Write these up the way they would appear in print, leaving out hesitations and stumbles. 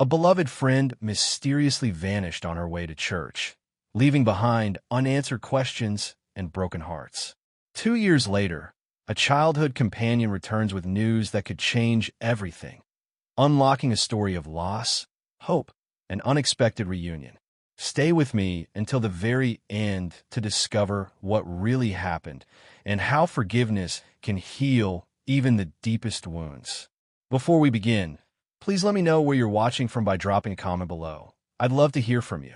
A beloved friend mysteriously vanished on her way to church, leaving behind unanswered questions and broken hearts. 2 years later, a childhood companion returns with news that could change everything, unlocking a story of loss, hope, and unexpected reunion. Stay with me until the very end to discover what really happened and how forgiveness can heal even the deepest wounds. Before we begin, please let me know where you're watching from by dropping a comment below. I'd love to hear from you.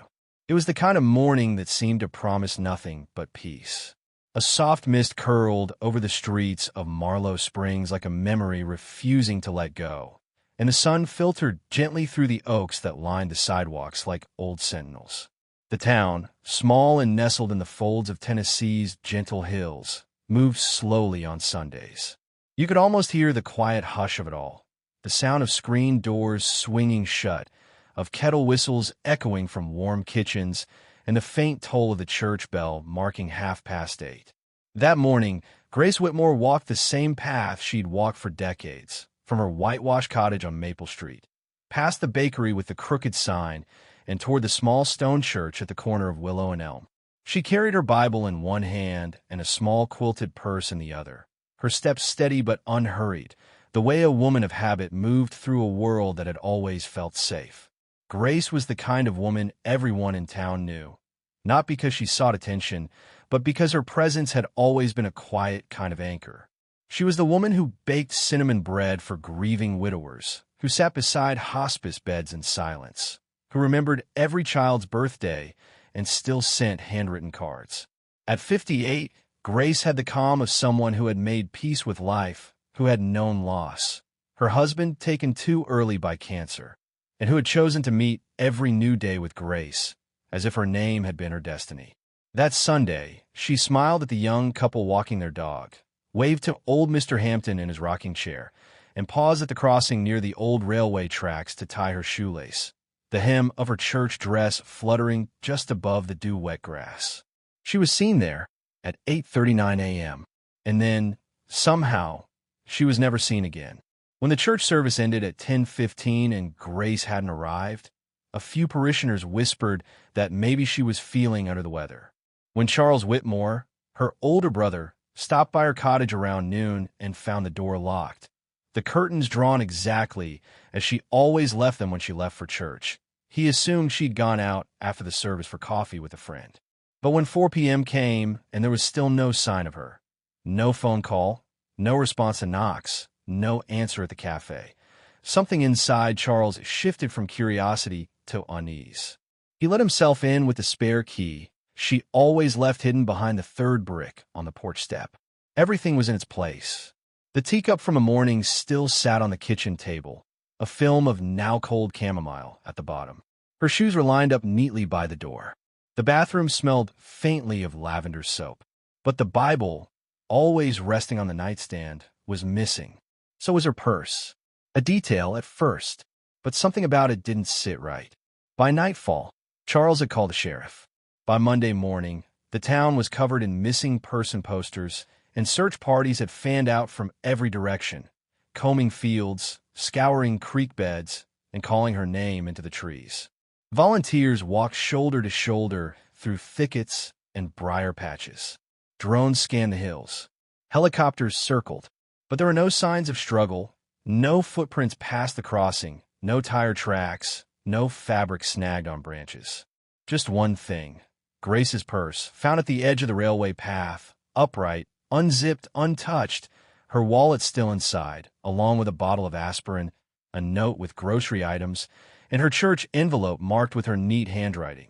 It was the kind of morning that seemed to promise nothing but peace. A soft mist curled over the streets of Marlow Springs like a memory refusing to let go, and the sun filtered gently through the oaks that lined the sidewalks like old sentinels. The town, small and nestled in the folds of Tennessee's gentle hills, moved slowly on Sundays. You could almost hear the quiet hush of it all, the sound of screen doors swinging shut, of kettle whistles echoing from warm kitchens, and the faint toll of the church bell marking 8:30. That morning, Grace Whitmore walked the same path she'd walked for decades, from her whitewashed cottage on Maple Street, past the bakery with the crooked sign, and toward the small stone church at the corner of Willow and Elm. She carried her Bible in one hand and a small quilted purse in the other, her steps steady but unhurried, the way a woman of habit moved through a world that had always felt safe. Grace was the kind of woman everyone in town knew, not because she sought attention, but because her presence had always been a quiet kind of anchor. She was the woman who baked cinnamon bread for grieving widowers, who sat beside hospice beds in silence, who remembered every child's birthday and still sent handwritten cards. At 58, Grace had the calm of someone who had made peace with life, who had known loss, her husband taken too early by cancer, and who had chosen to meet every new day with grace, as if her name had been her destiny. That Sunday, she smiled at the young couple walking their dog, waved to old Mr. Hampton in his rocking chair, and paused at the crossing near the old railway tracks to tie her shoelace, the hem of her church dress fluttering just above the dew-wet grass. She was seen there at 8:39 a.m., and then, somehow, she was never seen again. When the church service ended at 10:15 and Grace hadn't arrived, a few parishioners whispered that maybe she was feeling under the weather. When Charles Whitmore, her older brother, stopped by her cottage around noon and found the door locked, the curtains drawn exactly as she always left them when she left for church, he assumed she'd gone out after the service for coffee with a friend. But when 4 p.m. came and there was still no sign of her, no phone call, no response to knocks, no answer at the cafe, something inside Charles shifted from curiosity to unease. He let himself in with the spare key she always left hidden behind the third brick on the porch step. Everything was in its place. The teacup from a morning still sat on the kitchen table, a film of now-cold chamomile at the bottom. Her shoes were lined up neatly by the door. The bathroom smelled faintly of lavender soap. But the Bible, always resting on the nightstand, was missing. So was her purse. A detail at first, but something about it didn't sit right. By nightfall, Charles had called the sheriff. By Monday morning, the town was covered in missing person posters, and search parties had fanned out from every direction, combing fields, scouring creek beds, and calling her name into the trees. Volunteers walked shoulder to shoulder through thickets and briar patches. Drones scanned the hills. Helicopters circled, but there were no signs of struggle, no footprints past the crossing, no tire tracks, no fabric snagged on branches. Just one thing. Grace's purse, found at the edge of the railway path, upright, unzipped, untouched, her wallet still inside, along with a bottle of aspirin, a note with grocery items, and her church envelope marked with her neat handwriting.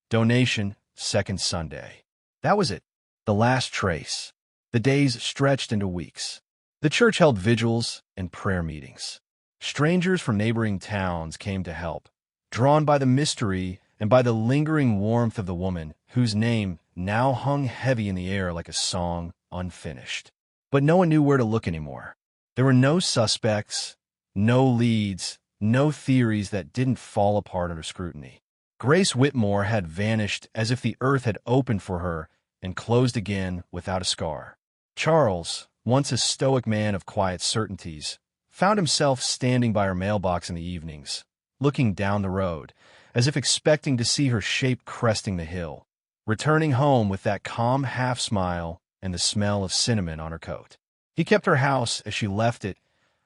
Donation, second Sunday. That was it. The last trace. The days stretched into weeks. The church held vigils and prayer meetings. Strangers from neighboring towns came to help, drawn by the mystery and by the lingering warmth of the woman whose name now hung heavy in the air like a song unfinished. But no one knew where to look anymore. There were no suspects, no leads, no theories that didn't fall apart under scrutiny. Grace Whitmore had vanished as if the earth had opened for her and closed again without a scar. Charles, once a stoic man of quiet certainties, found himself standing by her mailbox in the evenings, looking down the road, as if expecting to see her shape cresting the hill, returning home with that calm half-smile and the smell of cinnamon on her coat. He kept her house as she left it,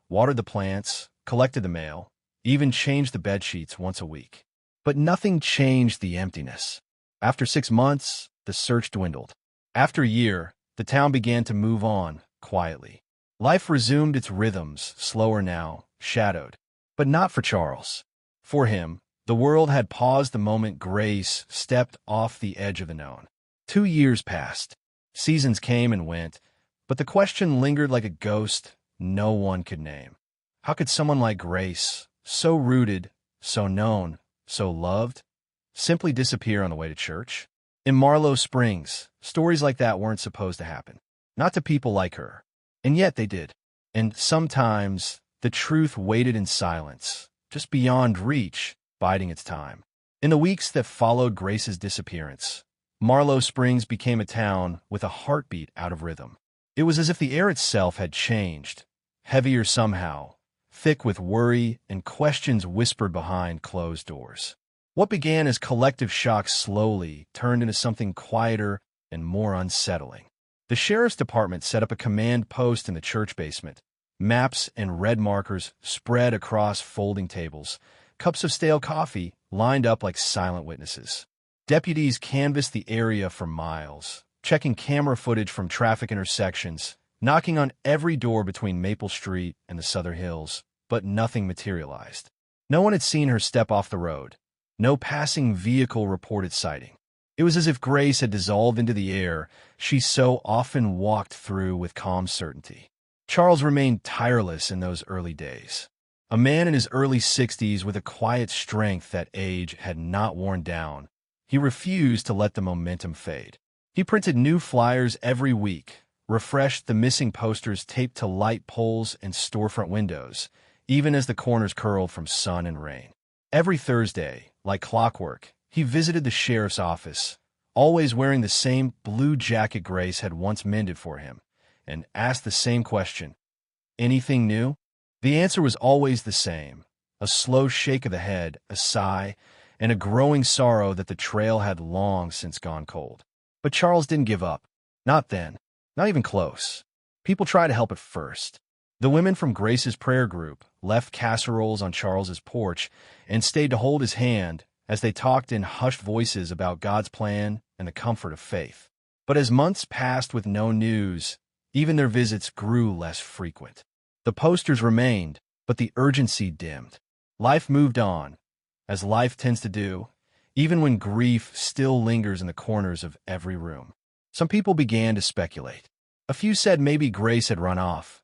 watered the plants, collected the mail, even changed the bedsheets once a week. But nothing changed the emptiness. After 6 months, the search dwindled. After a year, the town began to move on, quietly. Life resumed its rhythms, slower now, shadowed. But not for Charles. For him, the world had paused the moment Grace stepped off the edge of the known. 2 years passed. Seasons came and went, but the question lingered like a ghost no one could name. How could someone like Grace, so rooted, so known, so loved, simply disappear on the way to church? In Marlow Springs, stories like that weren't supposed to happen. Not to people like her. And yet they did. And sometimes the truth waited in silence, just beyond reach, biding its time. In the weeks that followed Grace's disappearance, Marlow Springs became a town with a heartbeat out of rhythm. It was as if the air itself had changed, heavier somehow, thick with worry and questions whispered behind closed doors. What began as collective shock slowly turned into something quieter and more unsettling. The sheriff's department set up a command post in the church basement. Maps and red markers spread across folding tables. Cups of stale coffee lined up like silent witnesses. Deputies canvassed the area for miles, checking camera footage from traffic intersections, knocking on every door between Maple Street and the Southern Hills, but nothing materialized. No one had seen her step off the road. No passing vehicle reported sighting. It was as if Grace had dissolved into the air she so often walked through with calm certainty. Charles remained tireless in those early days. A man in his early 60s with a quiet strength that age had not worn down, he refused to let the momentum fade. He printed new flyers every week, refreshed the missing posters taped to light poles and storefront windows, even as the corners curled from sun and rain. Every Thursday, like clockwork, he visited the sheriff's office, always wearing the same blue jacket Grace had once mended for him, and asked the same question, "Anything new?" The answer was always the same, a slow shake of the head, a sigh, and a growing sorrow that the trail had long since gone cold. But Charles didn't give up. Not then. Not even close. People tried to help at first. The women from Grace's prayer group left casseroles on Charles's porch and stayed to hold his hand as they talked in hushed voices about God's plan and the comfort of faith. But as months passed with no news, even their visits grew less frequent. The posters remained, but the urgency dimmed. Life moved on, as life tends to do, even when grief still lingers in the corners of every room. Some people began to speculate. A few said maybe Grace had run off,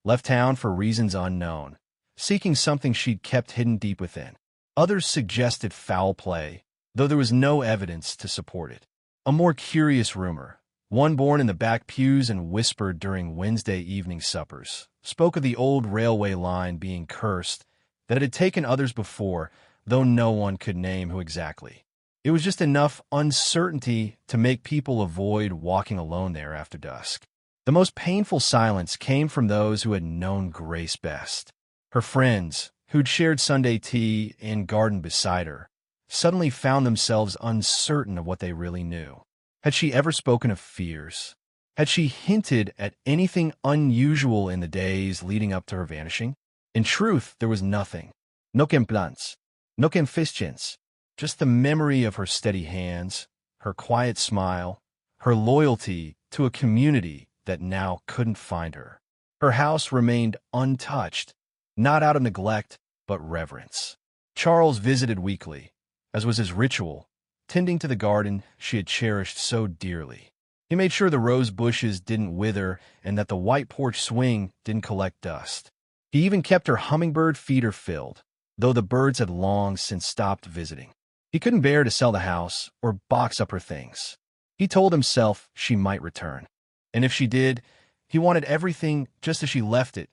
left town for reasons unknown, seeking something she'd kept hidden deep within. Others suggested foul play, though there was no evidence to support it. A more curious rumor, one born in the back pews and whispered during Wednesday evening suppers, spoke of the old railway line being cursed, that it had taken others before, though no one could name who exactly. It was just enough uncertainty to make people avoid walking alone there after dusk. The most painful silence came from those who had known Grace best. Her friends, who'd shared Sunday tea and garden beside her, suddenly found themselves uncertain of what they really knew. Had she ever spoken of fears? Had she hinted at anything unusual in the days leading up to her vanishing? In truth, there was nothing. No complaints, no confessions, just the memory of her steady hands, her quiet smile, her loyalty to a community that now couldn't find her. Her house remained untouched, not out of neglect, but reverence. Charles visited weekly, as was his ritual, tending to the garden she had cherished so dearly. He made sure the rose bushes didn't wither and that the white porch swing didn't collect dust. He even kept her hummingbird feeder filled, though the birds had long since stopped visiting. He couldn't bear to sell the house or box up her things. He told himself she might return. And if she did, he wanted everything just as she left it.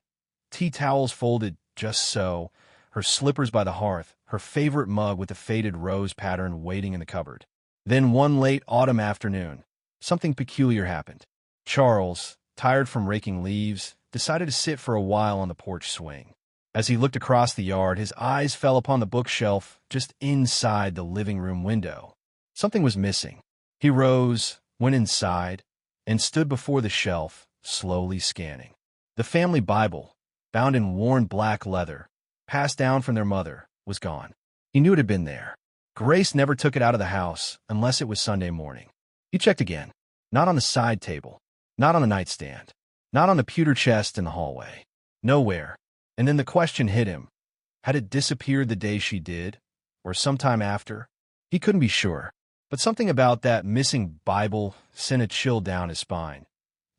Tea towels folded just so, her slippers by the hearth, her favorite mug with the faded rose pattern waiting in the cupboard. Then one late autumn afternoon, something peculiar happened. Charles, tired from raking leaves, decided to sit for a while on the porch swing. As he looked across the yard, his eyes fell upon the bookshelf just inside the living room window. Something was missing. He rose, went inside, and stood before the shelf, slowly scanning. The family Bible, bound in worn black leather, passed down from their mother, was gone. He knew it had been there. Grace never took it out of the house unless it was Sunday morning. He checked again. Not on the side table, not on the nightstand, not on the pewter chest in the hallway. Nowhere. And then the question hit him. Had it disappeared the day she did, or sometime after? He couldn't be sure, but something about that missing Bible sent a chill down his spine.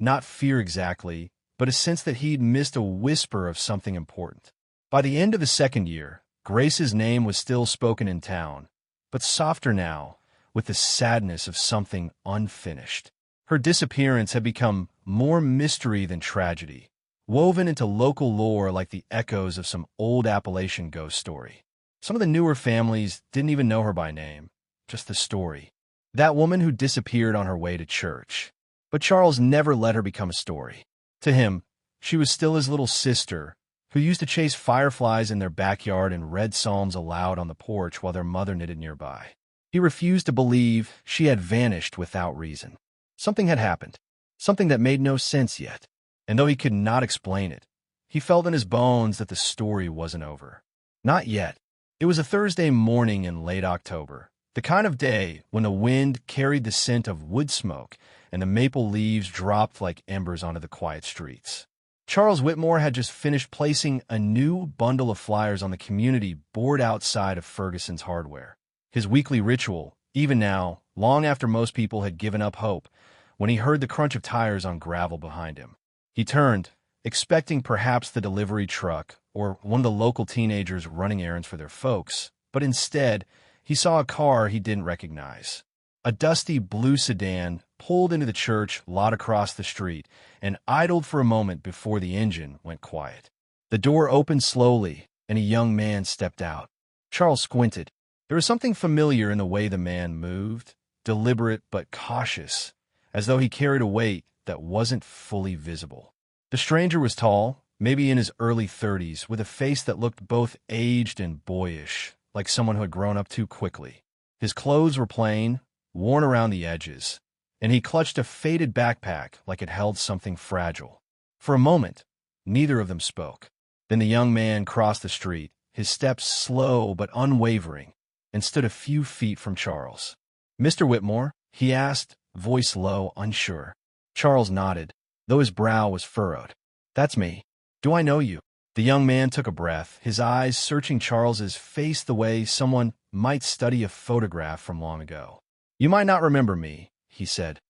Not fear exactly, but a sense that he'd missed a whisper of something important. By the end of the second year, Grace's name was still spoken in town, but softer now, with the sadness of something unfinished. Her disappearance had become more mystery than tragedy, woven into local lore like the echoes of some old Appalachian ghost story. Some of the newer families didn't even know her by name, just the story. That woman who disappeared on her way to church. But Charles never let her become a story. To him, she was still his little sister, who used to chase fireflies in their backyard and read psalms aloud on the porch while their mother knitted nearby. He refused to believe she had vanished without reason. Something had happened, something that made no sense yet. And though he could not explain it, he felt in his bones that the story wasn't over. Not yet. It was a Thursday morning in late October, the kind of day when the wind carried the scent of wood smoke and the maple leaves dropped like embers onto the quiet streets. Charles Whitmore had just finished placing a new bundle of flyers on the community board outside of Ferguson's Hardware. His weekly ritual, even now, long after most people had given up hope, when he heard the crunch of tires on gravel behind him. He turned, expecting perhaps the delivery truck or one of the local teenagers running errands for their folks, but instead, he saw a car he didn't recognize. A dusty blue sedan pulled into the church lot across the street and idled for a moment before the engine went quiet. The door opened slowly, and a young man stepped out. Charles squinted. There was something familiar in the way the man moved, deliberate but cautious, as though he carried a weight that wasn't fully visible. The stranger was tall, maybe in his early 30s, with a face that looked both aged and boyish, like someone who had grown up too quickly. His clothes were plain, worn around the edges, and he clutched a faded backpack like it held something fragile. For a moment, neither of them spoke. Then the young man crossed the street, his steps slow but unwavering, and stood a few feet from Charles. "Mr. Whitmore?" he asked, voice low, unsure. Charles nodded, though his brow was furrowed. "That's me. Do I know you?" The young man took a breath, his eyes searching Charles's face the way someone might study a photograph from long ago. "You might not remember me," he said,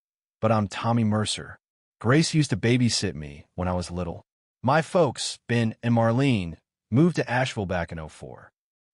"but I'm Tommy Mercer. Grace used to babysit me when I was little. My folks, Ben and Marlene, moved to Asheville back in '04.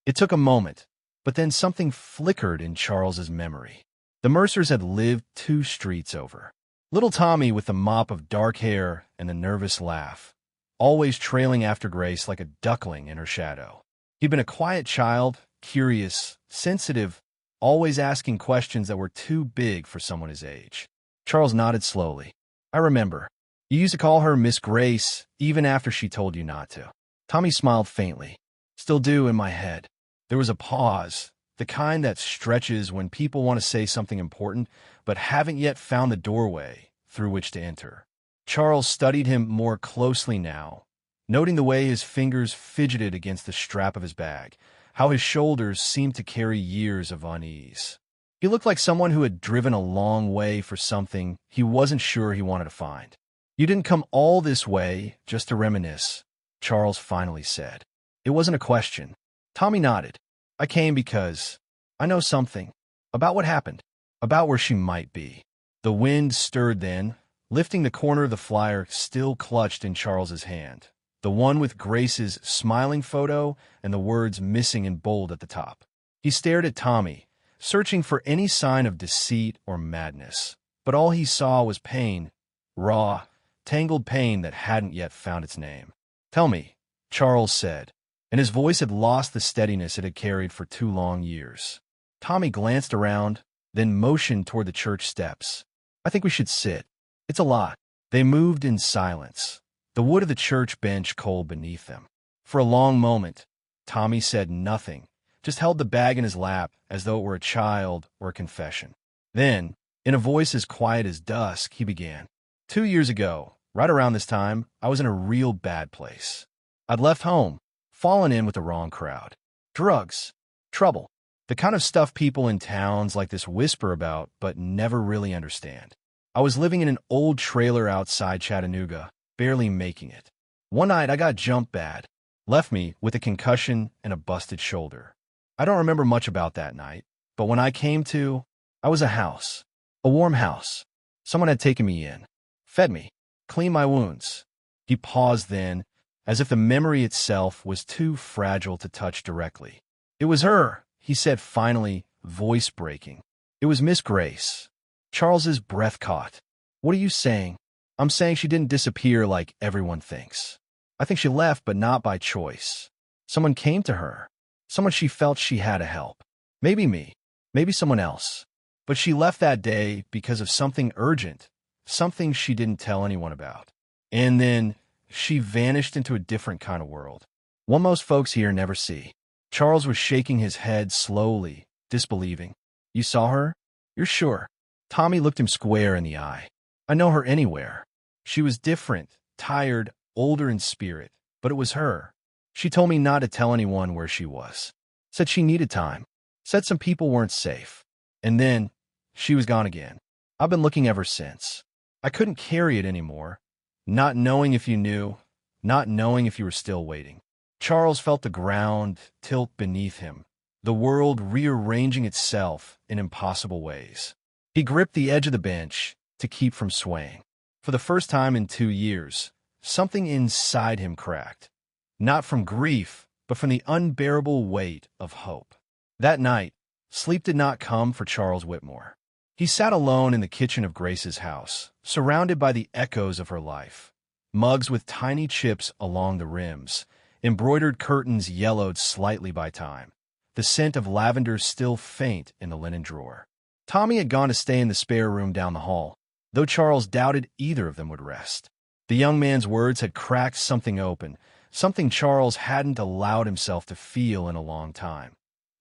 It took a moment, but then something flickered in Charles's memory. The Mercers had lived 2 streets over. Little Tommy with the mop of dark hair and the nervous laugh, always trailing after Grace like a duckling in her shadow. He'd been a quiet child, curious, sensitive, always asking questions that were too big for someone his age. Charles nodded slowly. "I remember. You used to call her Miss Grace even after she told you not to." Tommy smiled faintly. "Still do in my head." There was a pause, the kind that stretches when people want to say something important but haven't yet found the doorway through which to enter. Charles studied him more closely now, noting the way his fingers fidgeted against the strap of his bag, how his shoulders seemed to carry years of unease. He looked like someone who had driven a long way for something he wasn't sure he wanted to find. "You didn't come all this way just to reminisce," Charles finally said. It wasn't a question. Tommy nodded. "I came because I know something about what happened, about where she might be." The wind stirred then, lifting the corner of the flyer still clutched in Charles's hand, the one with Grace's smiling photo and the words missing in bold at the top. He stared at Tommy, searching for any sign of deceit or madness, but all he saw was pain, raw, tangled pain that hadn't yet found its name. "Tell me," Charles said, and his voice had lost the steadiness it had carried for 2 long years. Tommy glanced around, then motioned toward the church steps. "I think we should sit. It's a lot." They moved in silence, the wood of the church bench cold beneath them. For a long moment, Tommy said nothing, just held the bag in his lap as though it were a child or a confession. Then, in a voice as quiet as dusk, he began. 2 years ago, right around this time, I was in a real bad place. I'd left home, fallen in with the wrong crowd. Drugs, trouble, the kind of stuff people in towns like this whisper about but never really understand. I was living in an old trailer outside Chattanooga, barely making it. One night I got jumped bad, left me with a concussion and a busted shoulder. I don't remember much about that night, but when I came to, I was a house, a warm house. Someone had taken me in, fed me, cleaned my wounds. He paused then, as if the memory itself was too fragile to touch directly. It was her, he said finally, voice breaking. It was Miss Grace. Charles's breath caught. What are you saying? I'm saying she didn't disappear like everyone thinks. I think she left, but not by choice. Someone came to her. Someone she felt she had to help. Maybe me. Maybe someone else. But she left that day because of something urgent, something she didn't tell anyone about. And then she vanished into a different kind of world, one most folks here never see. Charles was shaking his head slowly, disbelieving. You saw her? You're sure? Tommy looked him square in the eye. I know her anywhere. She was different, tired, older in spirit, but it was her. She told me not to tell anyone where she was. Said she needed time. Said some people weren't safe. And then she was gone again. I've been looking ever since. I couldn't carry it anymore. Not knowing if you knew, not knowing if you were still waiting. Charles felt the ground tilt beneath him, the world rearranging itself in impossible ways. He gripped the edge of the bench to keep from swaying. For the first time in 2 years, something inside him cracked. Not from grief, but from the unbearable weight of hope. That night, sleep did not come for Charles Whitmore. He sat alone in the kitchen of Grace's house, surrounded by the echoes of her life. Mugs with tiny chips along the rims, embroidered curtains yellowed slightly by time, the scent of lavender still faint in the linen drawer. Tommy had gone to stay in the spare room down the hall, though Charles doubted either of them would rest. The young man's words had cracked something open, something Charles hadn't allowed himself to feel in a long time.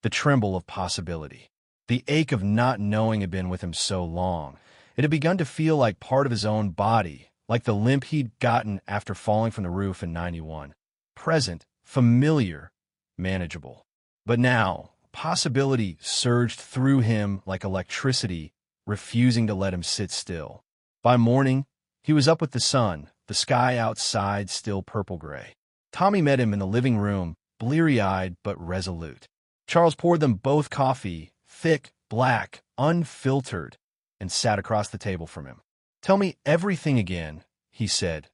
The tremble of possibility. The ache of not knowing had been with him so long. It had begun to feel like part of his own body, like the limp he'd gotten after falling from the roof in '91. Present, familiar, manageable. But now, possibility surged through him like electricity, refusing to let him sit still. By morning, he was up with the sun, the sky outside still purple-gray. Tommy met him in the living room, bleary-eyed but resolute. Charles poured them both coffee, thick, black, unfiltered, and sat across the table from him. Tell me everything again, he said,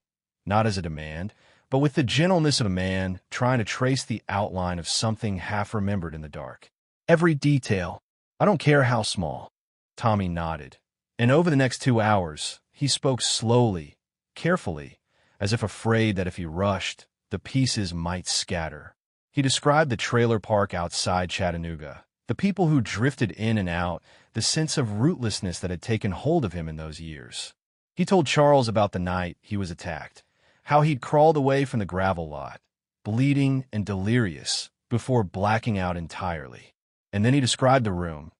not as a demand, but with the gentleness of a man trying to trace the outline of something half-remembered in the dark. Every detail. I don't care how small. Tommy nodded. And over the next 2 hours, he spoke slowly, carefully, as if afraid that if he rushed, the pieces might scatter. He described the trailer park outside Chattanooga, the people who drifted in and out, the sense of rootlessness that had taken hold of him in those years. He told Charles about the night he was attacked, how he'd crawled away from the gravel lot, bleeding and delirious, before blacking out entirely. And then he described the room.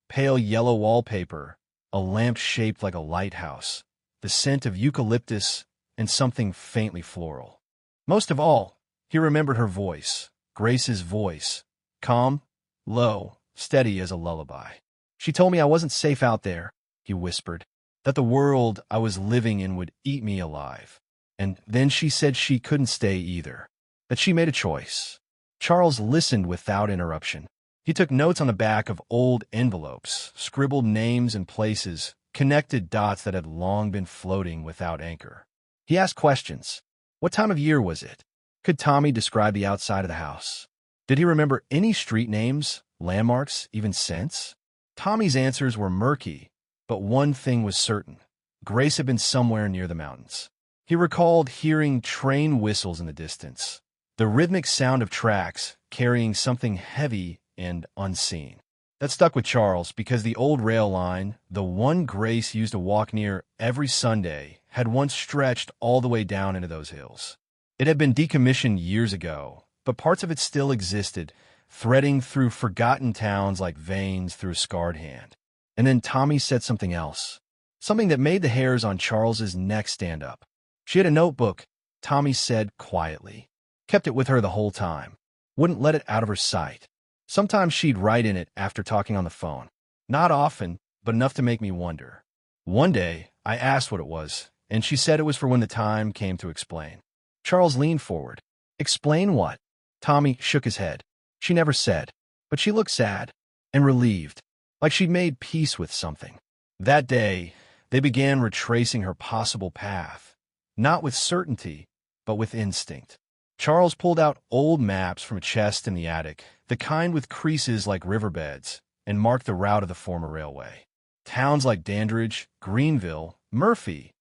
Pale yellow wallpaper, a lamp shaped like a lighthouse, the scent of eucalyptus, and something faintly floral. Most of all, he remembered her voice, Grace's voice, calm, low, steady as a lullaby. She told me I wasn't safe out there, he whispered, that the world I was living in would eat me alive. And then she said she couldn't stay either, that she made a choice. Charles listened without interruption. He took notes on the back of old envelopes, scribbled names and places, connected dots that had long been floating without anchor. He asked questions. What time of year was it? Could Tommy describe the outside of the house? Did he remember any street names, landmarks, even scents? Tommy's answers were murky, but one thing was certain. Grace had been somewhere near the mountains. He recalled hearing train whistles in the distance, the rhythmic sound of tracks carrying something heavy and unseen. That stuck with Charles because the old rail line, the one Grace used to walk near every Sunday, had once stretched all the way down into those hills. It had been decommissioned years ago, but parts of it still existed, threading through forgotten towns like veins through a scarred hand. And then Tommy said something else, something that made the hairs on Charles's neck stand up. She had a notebook, Tommy said quietly. Kept it with her the whole time. Wouldn't let it out of her sight. Sometimes she'd write in it after talking on the phone. Not often, but enough to make me wonder. One day, I asked what it was, and she said it was for when the time came to explain. Charles leaned forward. Explain what? Tommy shook his head. She never said, but she looked sad and relieved, like she'd made peace with something. That day, they began retracing her possible path, not with certainty, but with instinct. Charles pulled out old maps from a chest in the attic, the kind with creases like riverbeds, and marked the route of the former railway. Towns like Dandridge, Greenville, Murphy,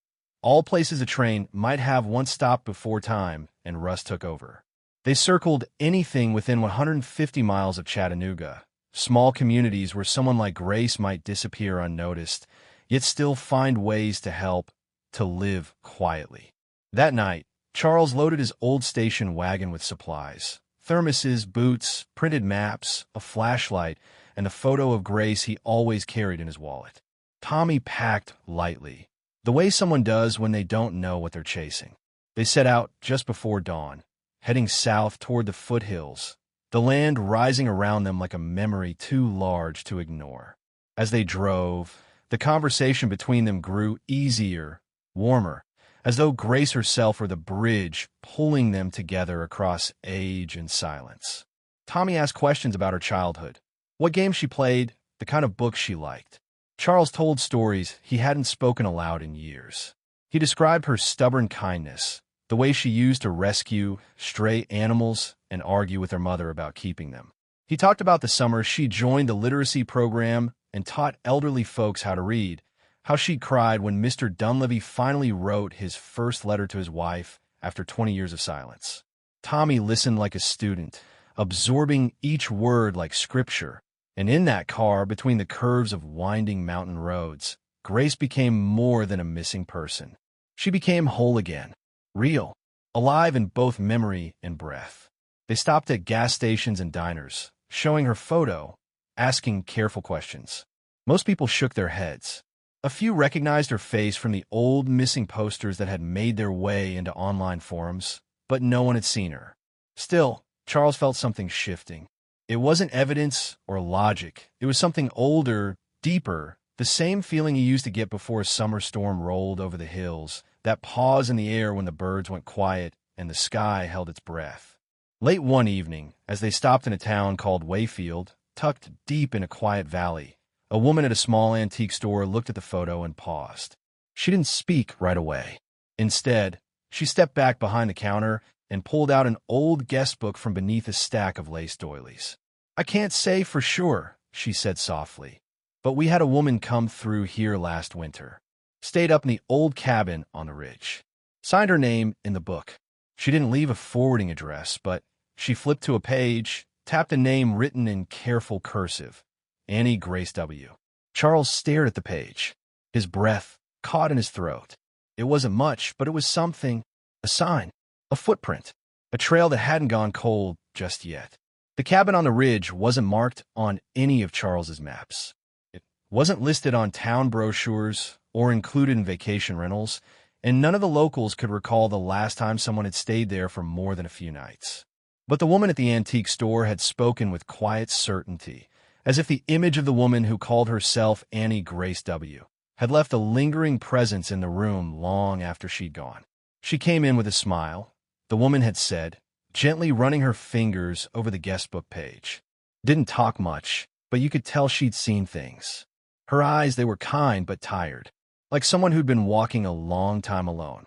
all places a train might have once stopped before time and rust took over. They circled anything within 150 miles of Chattanooga, small communities where someone like Grace might disappear unnoticed, yet still find ways to help, to live quietly. That night, Charles loaded his old station wagon with supplies, thermoses, boots, printed maps, a flashlight, and the photo of Grace he always carried in his wallet. Tommy packed lightly, the way someone does when they don't know what they're chasing. They set out just before dawn, heading south toward the foothills, the land rising around them like a memory too large to ignore. As they drove, the conversation between them grew easier, warmer, as though Grace herself were the bridge pulling them together across age and silence. Tommy asked questions about her childhood, what games she played, the kind of books she liked. Charles told stories he hadn't spoken aloud in years. He described her stubborn kindness, the way she used to rescue stray animals and argue with her mother about keeping them. He talked about the summer she joined the literacy program and taught elderly folks how to read, how she cried when Mr. Dunleavy finally wrote his first letter to his wife after 20 years of silence. Tommy listened like a student, absorbing each word like scripture. And in that car, between the curves of winding mountain roads, Grace became more than a missing person. She became whole again, real, alive in both memory and breath. They stopped at gas stations and diners, showing her photo, asking careful questions. Most people shook their heads. A few recognized her face from the old missing posters that had made their way into online forums, but no one had seen her. Still, Charles felt something shifting. It wasn't evidence or logic. It was something older, deeper, the same feeling he used to get before a summer storm rolled over the hills, that pause in the air when the birds went quiet and the sky held its breath. Late one evening, as they stopped in a town called Wayfield, tucked deep in a quiet valley, a woman at a small antique store looked at the photo and paused. She didn't speak right away. Instead, she stepped back behind the counter and pulled out an old guest book from beneath a stack of lace doilies. I can't say for sure, she said softly, but we had a woman come through here last winter. Stayed up in the old cabin on the ridge. Signed her name in the book. She didn't leave a forwarding address, but she flipped to a page, tapped a name written in careful cursive. Annie Grace W. Charles stared at the page, his breath caught in his throat. It wasn't much, but it was something. A sign. A footprint, a trail that hadn't gone cold just yet. The cabin on the ridge wasn't marked on any of Charles's maps. It wasn't listed on town brochures or included in vacation rentals, and none of the locals could recall the last time someone had stayed there for more than a few nights. But the woman at the antique store had spoken with quiet certainty, as if the image of the woman who called herself Annie Grace W. had left a lingering presence in the room long after she'd gone. She came in with a smile, the woman had said, gently running her fingers over the guestbook page. Didn't talk much, but you could tell she'd seen things. Her eyes, they were kind but tired, like someone who'd been walking a long time alone.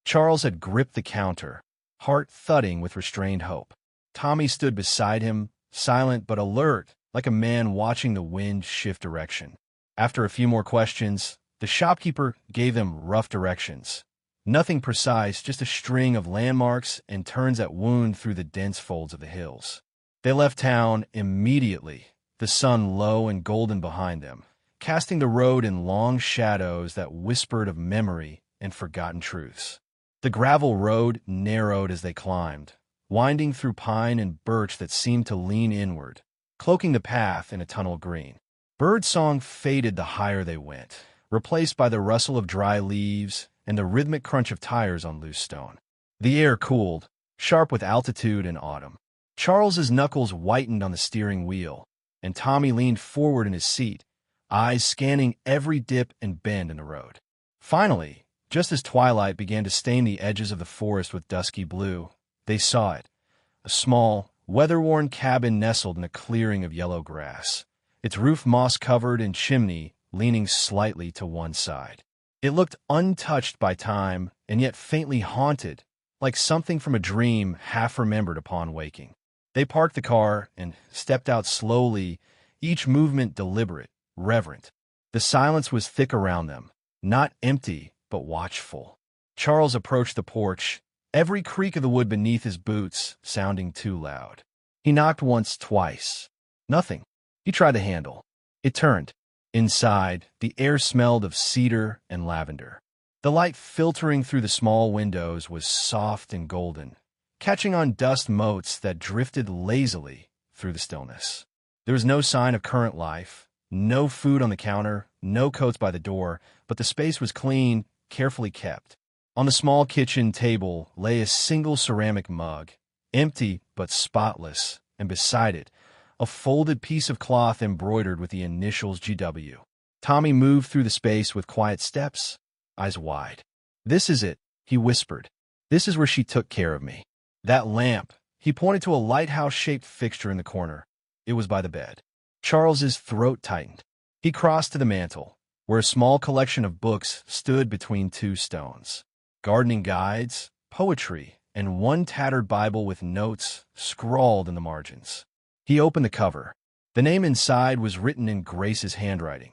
Charles had gripped the counter, heart thudding with restrained hope. Tommy stood beside him, silent but alert, like a man watching the wind shift direction. After a few more questions, the shopkeeper gave them rough directions. Nothing precise, just a string of landmarks and turns that wound through the dense folds of the hills. They left town immediately, the sun low and golden behind them, casting the road in long shadows that whispered of memory and forgotten truths. The gravel road narrowed as they climbed, winding through pine and birch that seemed to lean inward, cloaking the path in a tunnel green. Bird song faded the higher they went, replaced by the rustle of dry leaves and the rhythmic crunch of tires on loose stone. The air cooled, sharp with altitude and autumn. Charles's knuckles whitened on the steering wheel, and Tommy leaned forward in his seat, eyes scanning every dip and bend in the road. Finally, just as twilight began to stain the edges of the forest with dusky blue, they saw it, a small, weather-worn cabin nestled in a clearing of yellow grass, its roof moss-covered and chimney leaning slightly to one side. It looked untouched by time and yet faintly haunted, like something from a dream half remembered upon waking. They parked the car and stepped out slowly, each movement deliberate, reverent. The silence was thick around them, not empty, but watchful. Charles approached the porch, every creak of the wood beneath his boots sounding too loud. He knocked once, twice. Nothing. He tried the handle. It turned. Inside, the air smelled of cedar and lavender. The light filtering through the small windows was soft and golden, catching on dust motes that drifted lazily through the stillness. There was no sign of current life, no food on the counter, no coats by the door, but the space was clean, carefully kept. On the small kitchen table lay a single ceramic mug, empty but spotless, and beside it, a folded piece of cloth embroidered with the initials GW. Tommy moved through the space with quiet steps, eyes wide. "This is it," he whispered. "This is where she took care of me." That lamp, he pointed to a lighthouse-shaped fixture in the corner. It was by the bed. Charles's throat tightened. He crossed to the mantel, where a small collection of books stood between two stones. Gardening guides, poetry, and one tattered Bible with notes scrawled in the margins. He opened the cover. The name inside was written in Grace's handwriting.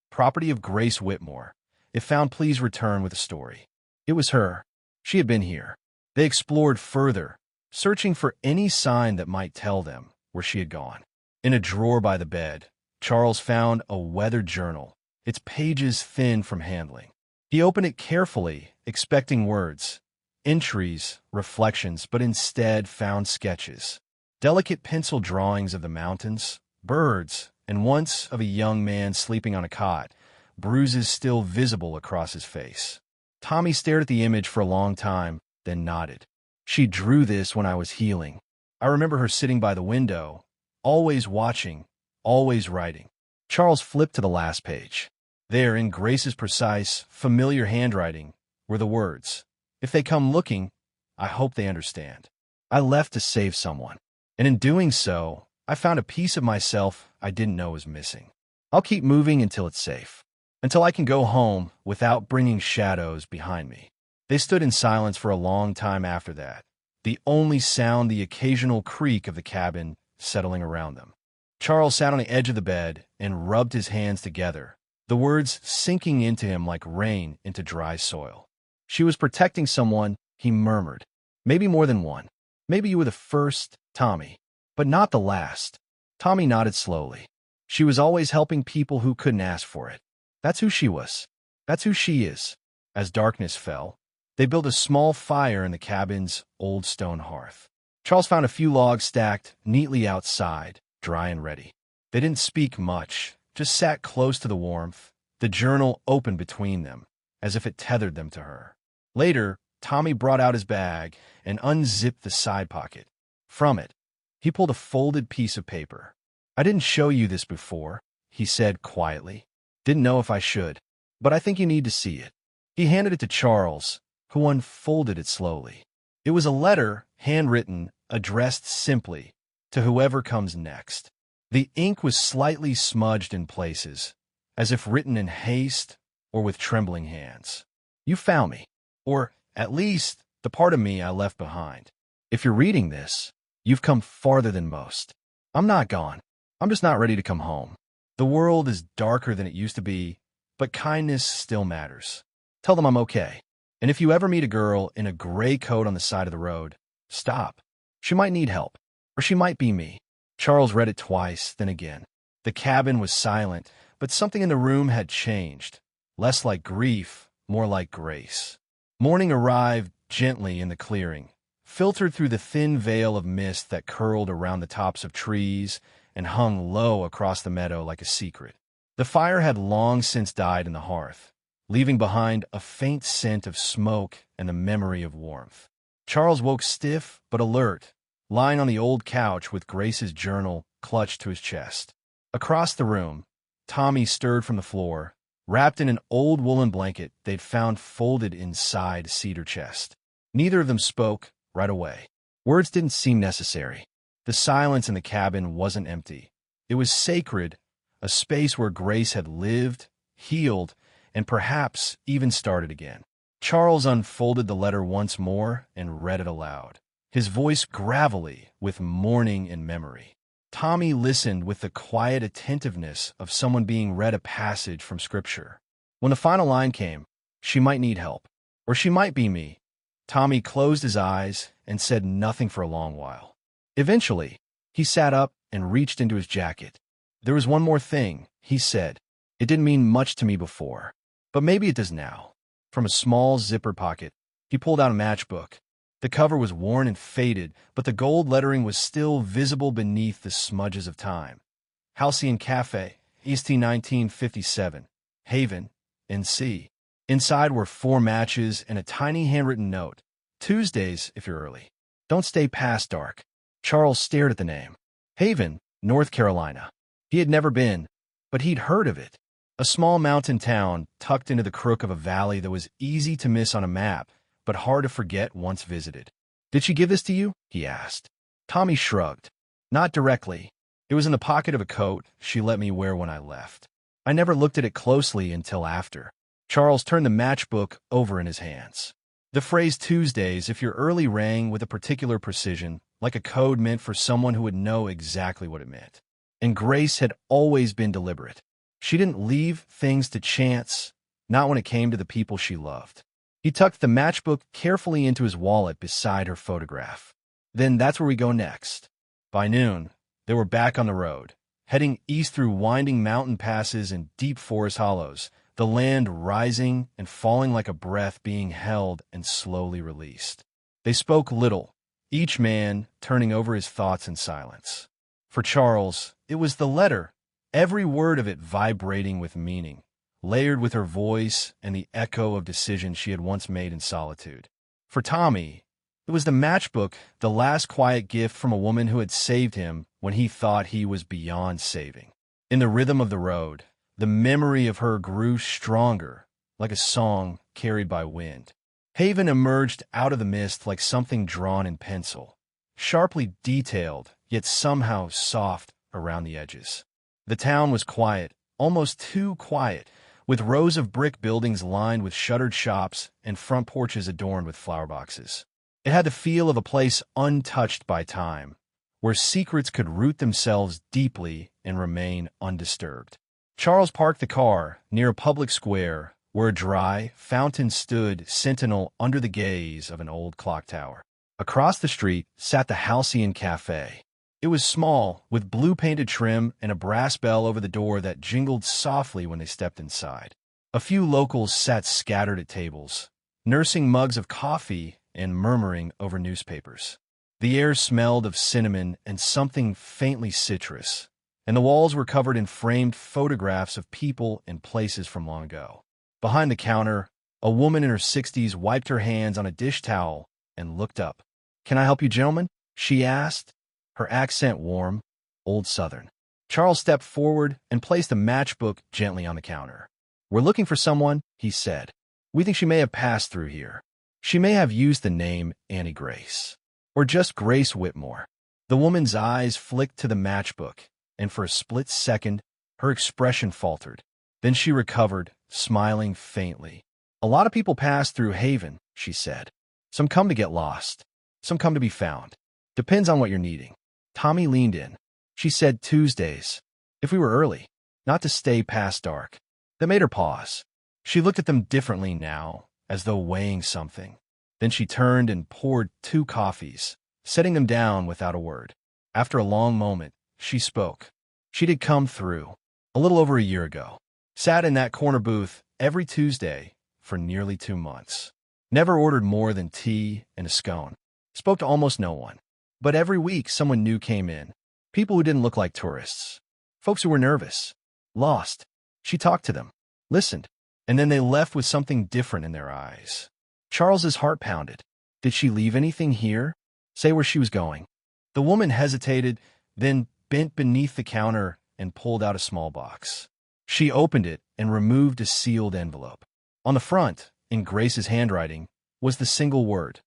Property of Grace Whitmore. If found, please return with a story. It was her. She had been here. They explored further, searching for any sign that might tell them where she had gone. In a drawer by the bed, Charles found a weathered journal, its pages thin from handling. He opened it carefully, expecting words, entries, reflections, but instead found sketches. Delicate pencil drawings of the mountains, birds, and once of a young man sleeping on a cot, bruises still visible across his face. Tommy stared at the image for a long time, then nodded. "She drew this when I was healing. I remember her sitting by the window, always watching, always writing." Charles flipped to the last page. There, in Grace's precise, familiar handwriting, were the words, "If they come looking, I hope they understand. I left to save someone. And in doing so, I found a piece of myself I didn't know was missing. I'll keep moving until it's safe. Until I can go home without bringing shadows behind me." They stood in silence for a long time after that, the only sound the occasional creak of the cabin settling around them. Charles sat on the edge of the bed and rubbed his hands together, the words sinking into him like rain into dry soil. "She was protecting someone," he murmured. "Maybe more than one. Maybe you were the first, Tommy, but not the last." Tommy nodded slowly. "She was always helping people who couldn't ask for it. That's who she was. That's who she is." As darkness fell, they built a small fire in the cabin's old stone hearth. Charles found a few logs stacked neatly outside, dry and ready. They didn't speak much, just sat close to the warmth, the journal open between them, as if it tethered them to her. Later, Tommy brought out his bag and unzipped the side pocket. From it, he pulled a folded piece of paper. "I didn't show you this before," he said quietly. "Didn't know if I should, but I think you need to see it." He handed it to Charles, who unfolded it slowly. It was a letter, handwritten, addressed simply, to whoever comes next. The ink was slightly smudged in places, as if written in haste or with trembling hands. "You found me, or, at least, the part of me I left behind. If you're reading this, you've come farther than most. I'm not gone. I'm just not ready to come home. The world is darker than it used to be, but kindness still matters. Tell them I'm okay. And if you ever meet a girl in a gray coat on the side of the road, stop. She might need help, or she might be me." Charles read it twice, then again. The cabin was silent, but something in the room had changed. Less like grief, more like grace. Morning arrived gently in the clearing, filtered through the thin veil of mist that curled around the tops of trees and hung low across the meadow like a secret. The fire had long since died in the hearth, leaving behind a faint scent of smoke and the memory of warmth. Charles woke stiff but alert, lying on the old couch with Grace's journal clutched to his chest. Across the room, Tommy stirred from the floor, wrapped in an old woolen blanket they'd found folded inside cedar chest. Neither of them spoke right away. Words didn't seem necessary. The silence in the cabin wasn't empty. It was sacred, a space where Grace had lived, healed, and perhaps even started again. Charles unfolded the letter once more and read it aloud, his voice gravelly with mourning and memory. Tommy listened with the quiet attentiveness of someone being read a passage from Scripture. When the final line came, "She might need help," or "She might be me," Tommy closed his eyes and said nothing for a long while. Eventually, he sat up and reached into his jacket. "There was one more thing," he said. "It didn't mean much to me before, but maybe it does now." From a small zipper pocket, he pulled out a matchbook. The cover was worn and faded, but the gold lettering was still visible beneath the smudges of time. Halcyon Cafe, East 1957, Haven, NC. Inside were 4 matches and a tiny handwritten note. "Tuesdays, if you're early. Don't stay past dark." Charles stared at the name. Haven, North Carolina. He had never been, but he'd heard of it. A small mountain town tucked into the crook of a valley that was easy to miss on a map, but hard to forget once visited. "Did she give this to you?" he asked. Tommy shrugged. "Not directly. It was in the pocket of a coat she let me wear when I left. I never looked at it closely until after." Charles turned the matchbook over in his hands. The phrase "Tuesdays, if you're early" rang with a particular precision, like a code meant for someone who would know exactly what it meant. And Grace had always been deliberate. She didn't leave things to chance, not when it came to the people she loved. He tucked the matchbook carefully into his wallet beside her photograph. "Then that's where we go next." By noon, they were back on the road, heading east through winding mountain passes and deep forest hollows, the land rising and falling like a breath being held and slowly released. They spoke little, each man turning over his thoughts in silence. For Charles, it was the letter, every word of it vibrating with meaning, layered with her voice and the echo of decisions she had once made in solitude. For Tommy, it was the matchbook, the last quiet gift from a woman who had saved him when he thought he was beyond saving. In the rhythm of the road, the memory of her grew stronger, like a song carried by wind. Haven emerged out of the mist like something drawn in pencil, sharply detailed, yet somehow soft around the edges. The town was quiet, almost too quiet, with rows of brick buildings lined with shuttered shops and front porches adorned with flower boxes. It had the feel of a place untouched by time, where secrets could root themselves deeply and remain undisturbed. Charles parked the car near a public square where a dry fountain stood sentinel under the gaze of an old clock tower. Across the street sat the Halcyon Cafe. It was small, with blue-painted trim and a brass bell over the door that jingled softly when they stepped inside. A few locals sat scattered at tables, nursing mugs of coffee and murmuring over newspapers. The air smelled of cinnamon and something faintly citrus, and the walls were covered in framed photographs of people and places from long ago. Behind the counter, a woman in her 60s wiped her hands on a dish towel and looked up. "Can I help you, gentlemen?" she asked, her accent warm, old Southern. Charles stepped forward and placed the matchbook gently on the counter. "We're looking for someone," he said. "We think she may have passed through here. She may have used the name Annie Grace, or just Grace Whitmore." The woman's eyes flicked to the matchbook, and for a split second, her expression faltered. Then she recovered, smiling faintly. "A lot of people pass through Haven," she said. "Some come to get lost. Some come to be found. Depends on what you're needing." Tommy leaned in. "She said Tuesdays, if we were early, not to stay past dark." That made her pause. She looked at them differently now, as though weighing something. Then she turned and poured 2 coffees, setting them down without a word. After a long moment, she spoke. She'd had come through, a little over a year ago. Sat in that corner booth every Tuesday for nearly 2 months. Never ordered more than tea and a scone. spoke to almost no one. But every week, someone new came in. People who didn't look like tourists. Folks who were nervous. Lost. She talked to them. Listened. And then they left with something different in their eyes. Charles's heart pounded. Did she leave anything here? Say where she was going. The woman hesitated, then bent beneath the counter and pulled out a small box. She opened it and removed a sealed envelope. On the front, in Grace's handwriting, was the single word,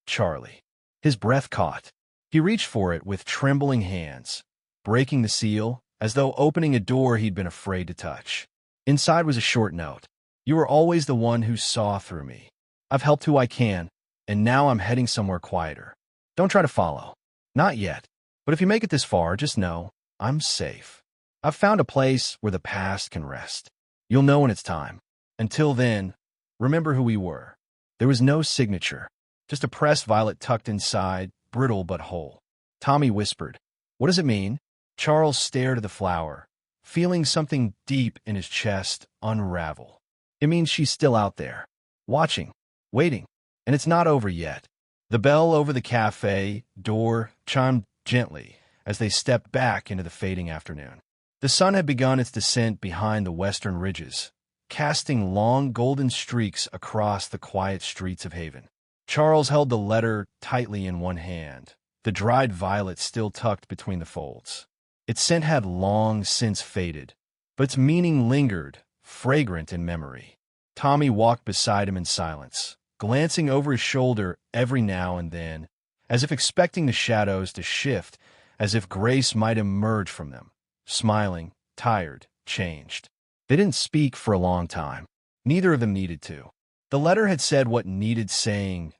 Charlie. His breath caught. He reached for it with trembling hands, breaking the seal as though opening a door he'd been afraid to touch. Inside was a short note. You were always the one who saw through me. I've helped who I can, and now I'm heading somewhere quieter. Don't try to follow. Not yet. But if you make it this far, just know I'm safe. I've found a place where the past can rest. You'll know when it's time. Until then, remember who we were. There was no signature, just a pressed violet tucked inside, brittle but whole. Tommy whispered, "What does it mean?" Charles stared at the flower, feeling something deep in his chest unravel. It means she's still out there, watching, waiting, and it's not over yet. The bell over the cafe door chimed gently as they stepped back into the fading afternoon. The sun had begun its descent behind the western ridges, casting long golden streaks across the quiet streets of Haven. Charles held the letter tightly in one hand, the dried violet still tucked between the folds. Its scent had long since faded, but its meaning lingered, fragrant in memory. Tommy walked beside him in silence, glancing over his shoulder every now and then, as if expecting the shadows to shift, as if Grace might emerge from them, smiling, tired, changed. They didn't speak for a long time. Neither of them needed to. The letter had said what needed saying.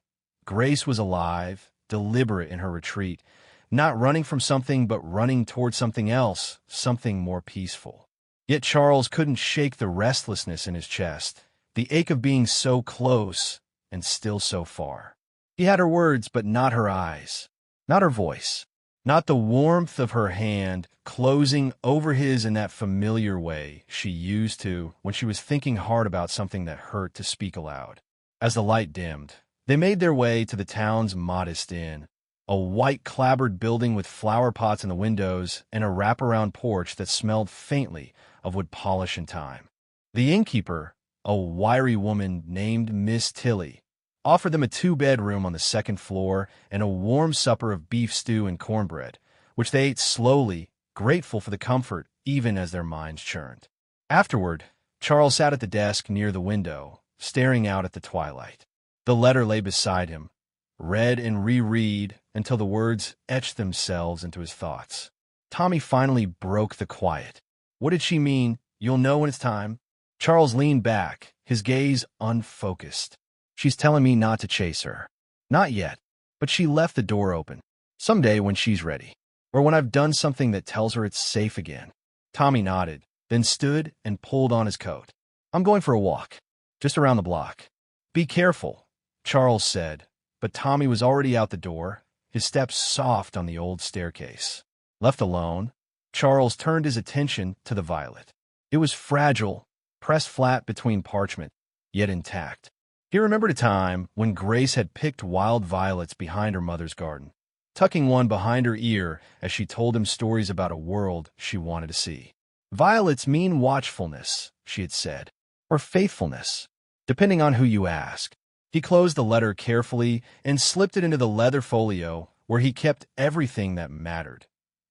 Grace was alive, deliberate in her retreat, not running from something but running toward something else, something more peaceful. Yet Charles couldn't shake the restlessness in his chest, the ache of being so close and still so far. He had her words, but not her eyes, not her voice, not the warmth of her hand closing over his in that familiar way she used to when she was thinking hard about something that hurt to speak aloud. As the light dimmed, they made their way to the town's modest inn, a white clapboard building with flower pots in the windows and a wraparound porch that smelled faintly of wood polish and time. The innkeeper, a wiry woman named Miss Tilly, offered them a two-bedroom on the second floor and a warm supper of beef stew and cornbread, which they ate slowly, grateful for the comfort even as their minds churned. Afterward, Charles sat at the desk near the window, staring out at the twilight. The letter lay beside him, read and reread until the words etched themselves into his thoughts. Tommy finally broke the quiet. What did she mean? You'll know when it's time. Charles leaned back, his gaze unfocused. She's telling me not to chase her. Not yet, but she left the door open. Someday when she's ready, or when I've done something that tells her it's safe again. Tommy nodded, then stood and pulled on his coat. I'm going for a walk, just around the block. Be careful, Charles said, but Tommy was already out the door, his steps soft on the old staircase. Left alone, Charles turned his attention to the violet. It was fragile, pressed flat between parchment, yet intact. He remembered a time when Grace had picked wild violets behind her mother's garden, tucking one behind her ear as she told him stories about a world she wanted to see. Violets mean watchfulness, she had said, or faithfulness, depending on who you ask. He closed the letter carefully and slipped it into the leather folio where he kept everything that mattered.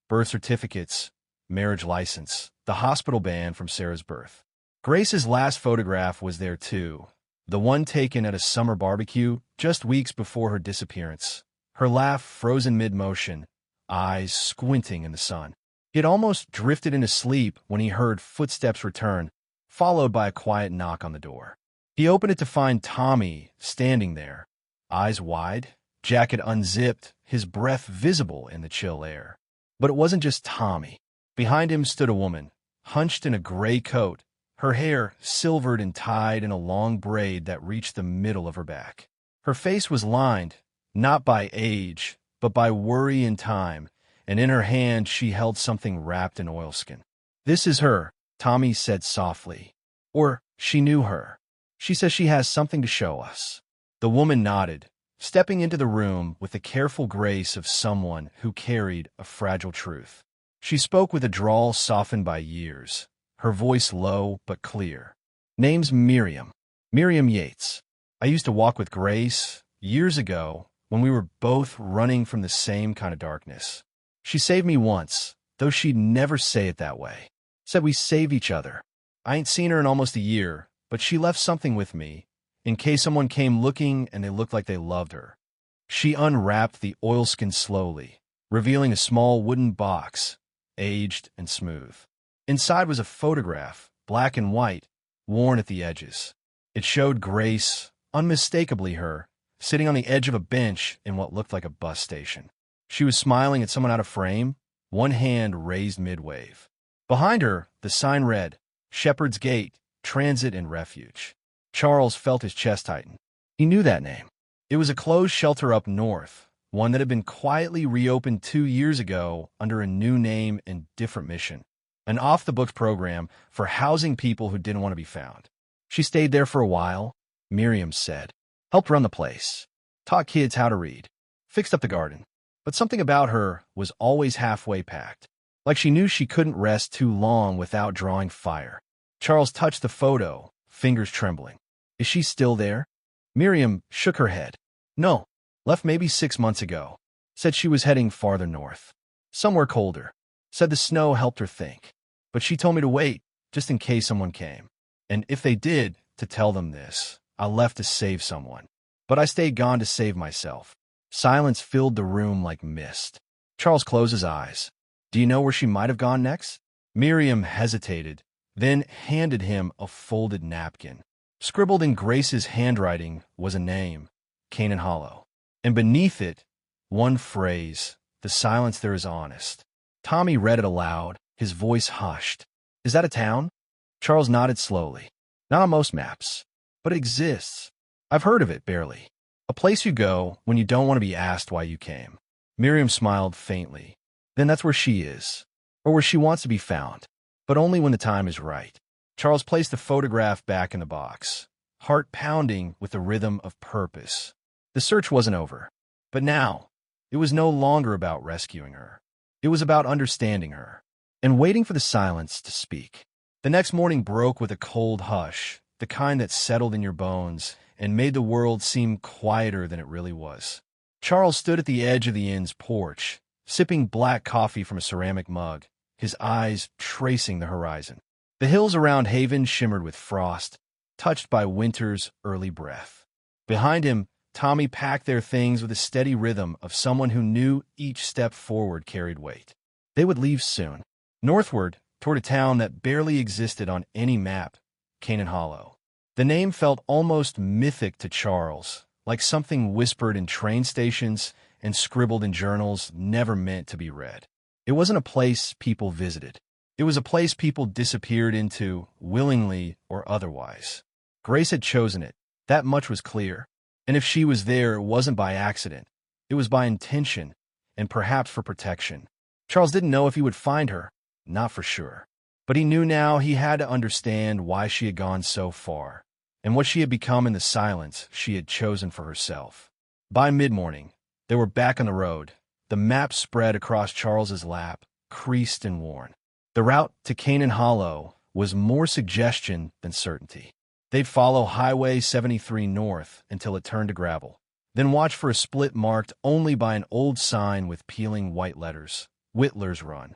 Birth certificates, marriage license, the hospital band from Sarah's birth. Grace's last photograph was there too, the one taken at a summer barbecue just weeks before her disappearance, her laugh frozen mid-motion, eyes squinting in the sun. He had almost drifted into sleep when he heard footsteps return, followed by a quiet knock on the door. He opened it to find Tommy standing there, eyes wide, jacket unzipped, his breath visible in the chill air. But it wasn't just Tommy. Behind him stood a woman, hunched in a gray coat, her hair silvered and tied in a long braid that reached the middle of her back. Her face was lined, not by age, but by worry and time, and in her hand she held something wrapped in oilskin. This is her, Tommy said softly. Or she knew her. She says she has something to show us. The woman nodded, stepping into the room with the careful grace of someone who carried a fragile truth. She spoke with a drawl softened by years, her voice low but clear. "Name's Miriam. Miriam Yates. I used to walk with Grace years ago when we were both running from the same kind of darkness. She saved me once, though she'd never say it that way. Said we save each other. I ain't seen her in almost a year, but she left something with me, in case someone came looking and they looked like they loved her." She unwrapped the oilskin slowly, revealing a small wooden box, aged and smooth. Inside was a photograph, black and white, worn at the edges. It showed Grace, unmistakably her, sitting on the edge of a bench in what looked like a bus station. She was smiling at someone out of frame, one hand raised mid-wave. Behind her, the sign read, "Shepherd's Gate, Transit and Refuge." Charles felt his chest tighten. He knew that name. It was a closed shelter up north, one that had been quietly reopened 2 years ago under a new name and different mission. An off-the-books program for housing people who didn't want to be found. She stayed there for a while, Miriam said. Helped run the place. Taught kids how to read. Fixed up the garden. But something about her was always halfway packed. Like she knew she couldn't rest too long without drawing fire. Charles touched the photo, fingers trembling. "Is she still there?" Miriam shook her head. "No, left maybe 6 months ago." Said she was heading farther north. Somewhere colder. Said the snow helped her think. But she told me to wait, just in case someone came. And if they did, to tell them this. I left to save someone. But I stayed gone to save myself. Silence filled the room like mist. Charles closed his eyes. "Do you know where she might have gone next?" Miriam hesitated, then handed him a folded napkin. Scribbled in Grace's handwriting was a name, Canaan Hollow. And beneath it, one phrase, "The silence there is honest." Tommy read it aloud, his voice hushed. "Is that a town?" Charles nodded slowly. "Not on most maps, but it exists. I've heard of it, barely. A place you go when you don't want to be asked why you came." Miriam smiled faintly. "Then that's where she is, or where she wants to be found, but only when the time is right." Charles placed the photograph back in the box, heart pounding with the rhythm of purpose. The search wasn't over, but now it was no longer about rescuing her. It was about understanding her and waiting for the silence to speak. The next morning broke with a cold hush, the kind that settled in your bones and made the world seem quieter than it really was. Charles stood at the edge of the inn's porch, sipping black coffee from a ceramic mug, his eyes tracing the horizon. The hills around Haven shimmered with frost, touched by winter's early breath. Behind him, Tommy packed their things with a steady rhythm of someone who knew each step forward carried weight. They would leave soon, northward toward a town that barely existed on any map, Canaan Hollow. The name felt almost mythic to Charles, like something whispered in train stations and scribbled in journals never meant to be read. It wasn't a place people visited. It was a place people disappeared into, willingly or otherwise. Grace had chosen it. That much was clear. And if she was there, it wasn't by accident. It was by intention, and perhaps for protection. Charles didn't know if he would find her, not for sure. But he knew now he had to understand why she had gone so far, and what she had become in the silence she had chosen for herself. By mid-morning, they were back on the road. The map spread across Charles's lap, creased and worn. The route to Canaan Hollow was more suggestion than certainty. They'd follow Highway 73 north until it turned to gravel, then watch for a split marked only by an old sign with peeling white letters, Whittler's Run.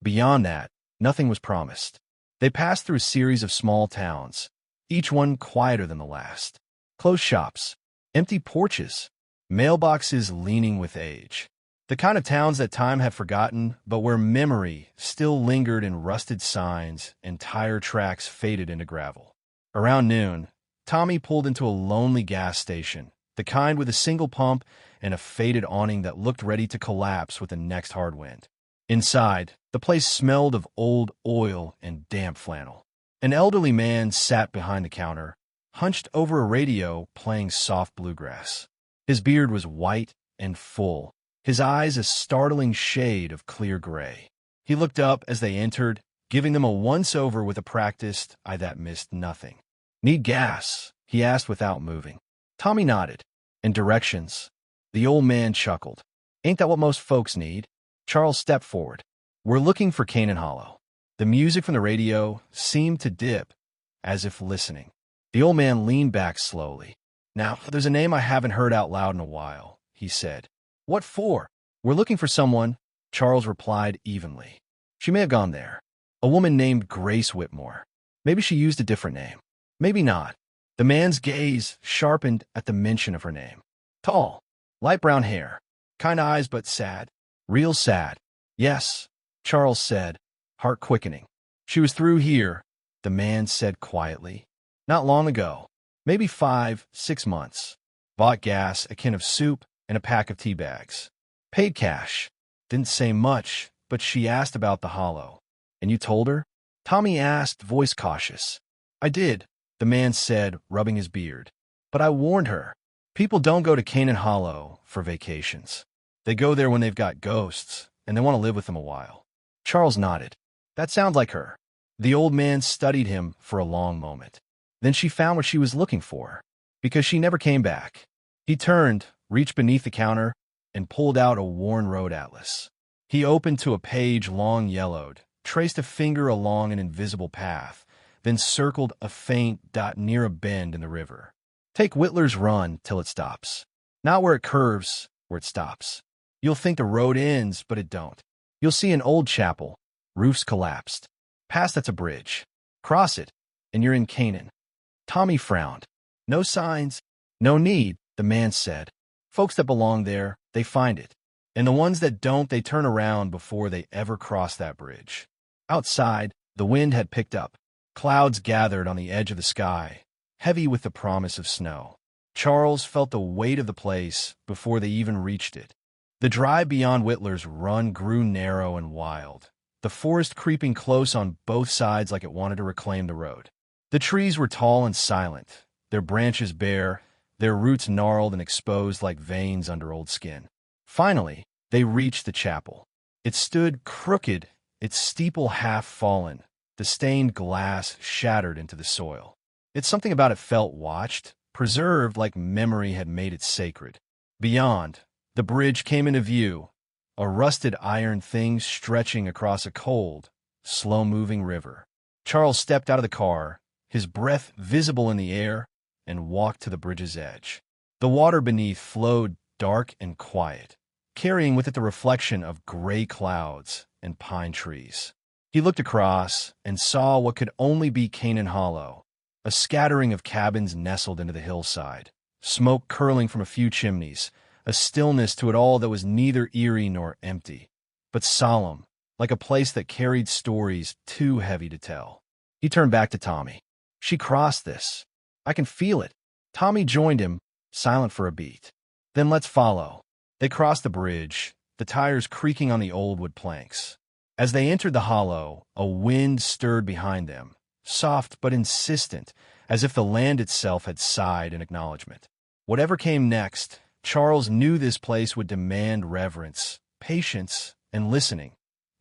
Beyond that, nothing was promised. They passed through a series of small towns, each one quieter than the last. Closed shops, empty porches, mailboxes leaning with age. The kind of towns that time had forgotten, but where memory still lingered in rusted signs and tire tracks faded into gravel. Around noon, Tommy pulled into a lonely gas station, the kind with a single pump and a faded awning that looked ready to collapse with the next hard wind. Inside, the place smelled of old oil and damp flannel. An elderly man sat behind the counter, hunched over a radio playing soft bluegrass. His beard was white and full, his eyes a startling shade of clear gray. He looked up as they entered, giving them a once-over with a practiced eye that missed nothing. "Need gas?" he asked without moving. Tommy nodded, and directions. The old man chuckled. Ain't that what most folks need? Charles stepped forward. We're looking for Canaan Hollow. The music from the radio seemed to dip, as if listening. The old man leaned back slowly. Now, there's a name I haven't heard out loud in a while, he said. What for? We're looking for someone, Charles replied evenly. She may have gone there. A woman named Grace Whitmore. Maybe she used a different name. Maybe not. The man's gaze sharpened at the mention of her name. Tall, light brown hair, kind eyes but sad. Real sad. Yes, Charles said, heart quickening. She was through here, the man said quietly. Not long ago. Maybe 5, 6 months. Bought gas, a can of soup, and a pack of tea bags. Paid cash. Didn't say much, but she asked about the hollow. And you told her? Tommy asked, voice cautious. I did, the man said, rubbing his beard. But I warned her. People don't go to Canaan Hollow for vacations. They go there when they've got ghosts, and they want to live with them a while. Charles nodded. That sounds like her. The old man studied him for a long moment. Then she found what she was looking for, because she never came back. He turned, reached beneath the counter, and pulled out a worn road atlas. He opened to a page long yellowed, traced a finger along an invisible path, then circled a faint dot near a bend in the river. Take Whittler's Run till it stops. Not where it curves, where it stops. You'll think the road ends, but it don't. You'll see an old chapel, roofs collapsed. Past that's a bridge. Cross it, and you're in Canaan. Tommy frowned. No signs, no need, the man said. Folks that belong there, they find it. And the ones that don't, they turn around before they ever cross that bridge. Outside, the wind had picked up. Clouds gathered on the edge of the sky, heavy with the promise of snow. Charles felt the weight of the place before they even reached it. The drive beyond Whittler's Run grew narrow and wild, the forest creeping close on both sides like it wanted to reclaim the road. The trees were tall and silent, their branches bare, their roots gnarled and exposed like veins under old skin. Finally, they reached the chapel. It stood crooked, its steeple half fallen, the stained glass shattered into the soil. It's something about it felt watched, preserved like memory had made it sacred. Beyond, the bridge came into view, a rusted iron thing stretching across a cold, slow-moving river. Charles stepped out of the car, his breath visible in the air, and walked to the bridge's edge. The water beneath flowed dark and quiet, carrying with it the reflection of gray clouds and pine trees. He looked across and saw what could only be Canaan Hollow, a scattering of cabins nestled into the hillside, smoke curling from a few chimneys, a stillness to it all that was neither eerie nor empty, but solemn, like a place that carried stories too heavy to tell. He turned back to Tommy. She crossed this. I can feel it. Tommy joined him, silent for a beat. Then let's follow. They crossed the bridge, the tires creaking on the old wood planks. As they entered the hollow, a wind stirred behind them, soft but insistent, as if the land itself had sighed in acknowledgement. Whatever came next, Charles knew this place would demand reverence, patience, and listening,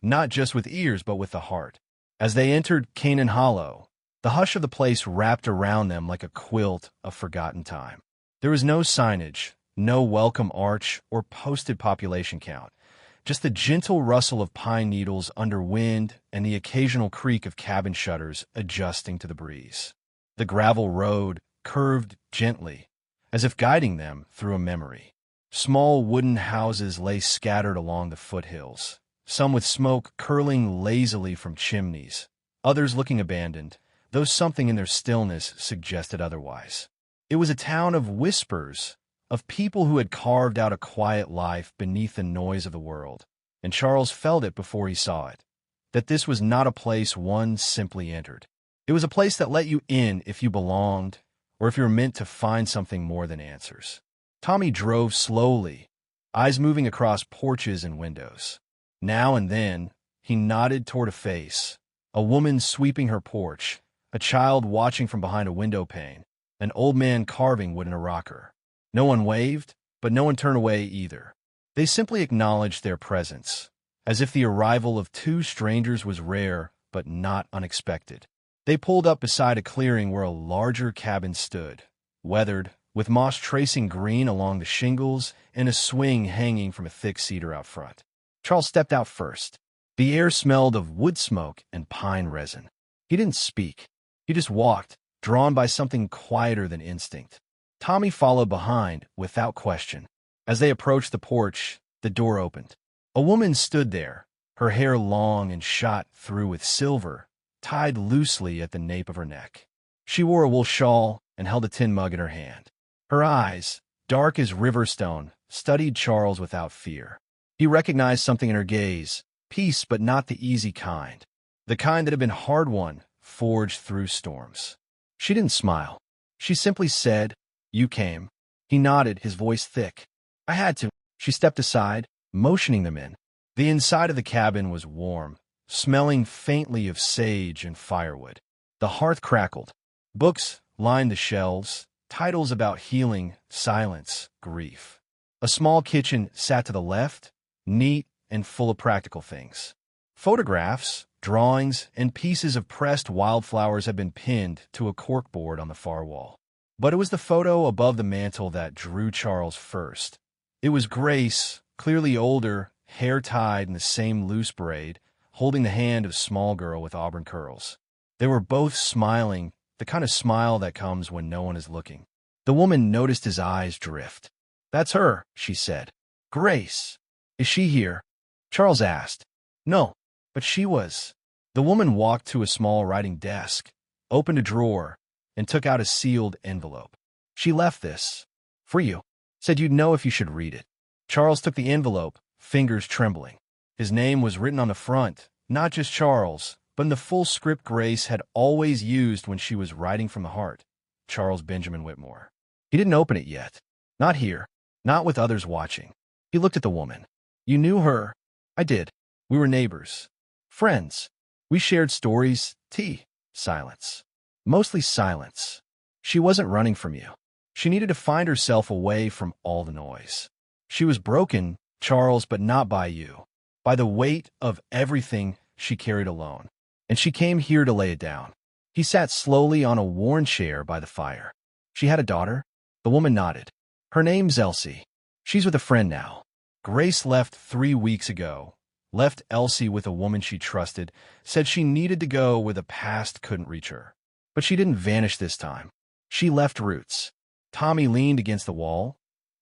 not just with ears but with the heart. As they entered Canaan Hollow, the hush of the place wrapped around them like a quilt of forgotten time. There was no signage, no welcome arch or posted population count, just the gentle rustle of pine needles under wind and the occasional creak of cabin shutters adjusting to the breeze. The gravel road curved gently, as if guiding them through a memory. Small wooden houses lay scattered along the foothills, some with smoke curling lazily from chimneys, others looking abandoned, though something in their stillness suggested otherwise. It was a town of whispers, of people who had carved out a quiet life beneath the noise of the world, and Charles felt it before he saw it, that this was not a place one simply entered. It was a place that let you in if you belonged, or if you were meant to find something more than answers. Tommy drove slowly, eyes moving across porches and windows. Now and then, he nodded toward a face, a woman sweeping her porch, a child watching from behind a window pane, an old man carving wood in a rocker. No one waved, but no one turned away either. They simply acknowledged their presence, as if the arrival of two strangers was rare but not unexpected. They pulled up beside a clearing where a larger cabin stood, weathered, with moss tracing green along the shingles and a swing hanging from a thick cedar out front. Charles stepped out first. The air smelled of wood smoke and pine resin. He didn't speak. He just walked, drawn by something quieter than instinct. Tommy followed behind, without question. As they approached the porch, the door opened. A woman stood there, her hair long and shot through with silver, tied loosely at the nape of her neck. She wore a wool shawl and held a tin mug in her hand. Her eyes, dark as riverstone, studied Charles without fear. He recognized something in her gaze, peace but not the easy kind, the kind that had been hard-won, forged through storms. She didn't smile. She simply said, "You came." He nodded, his voice thick. "I had to." She stepped aside, motioning them in. The inside of the cabin was warm, smelling faintly of sage and firewood. The hearth crackled. Books lined the shelves, titles about healing, silence, grief. A small kitchen sat to the left, neat and full of practical things. Photographs, drawings, and pieces of pressed wildflowers had been pinned to a corkboard on the far wall. But it was the photo above the mantel that drew Charles first. It was Grace, clearly older, hair tied in the same loose braid, holding the hand of a small girl with auburn curls. They were both smiling, the kind of smile that comes when no one is looking. The woman noticed his eyes drift. "That's her," she said. "Grace. Is she here?" Charles asked. "No, but she was." The woman walked to a small writing desk, opened a drawer, and took out a sealed envelope. "She left this for you. Said you'd know if you should read it." Charles took the envelope, fingers trembling. His name was written on the front, not just Charles, but in the full script Grace had always used when she was writing from the heart. Charles Benjamin Whitmore. He didn't open it yet. Not here. Not with others watching. He looked at the woman. "You knew her?" "I did. We were neighbors. Friends. We shared stories, tea." Silence. Mostly silence. "She wasn't running from you. She needed to find herself away from all the noise. She was broken, Charles, but not by you. By the weight of everything she carried alone. And she came here to lay it down." He sat slowly on a worn chair by the fire. "She had a daughter?" The woman nodded. "Her name's Elsie. She's with a friend now. Grace left 3 weeks ago. Left Elsie with a woman she trusted, said she needed to go where the past couldn't reach her. But she didn't vanish this time. She left roots." Tommy leaned against the wall,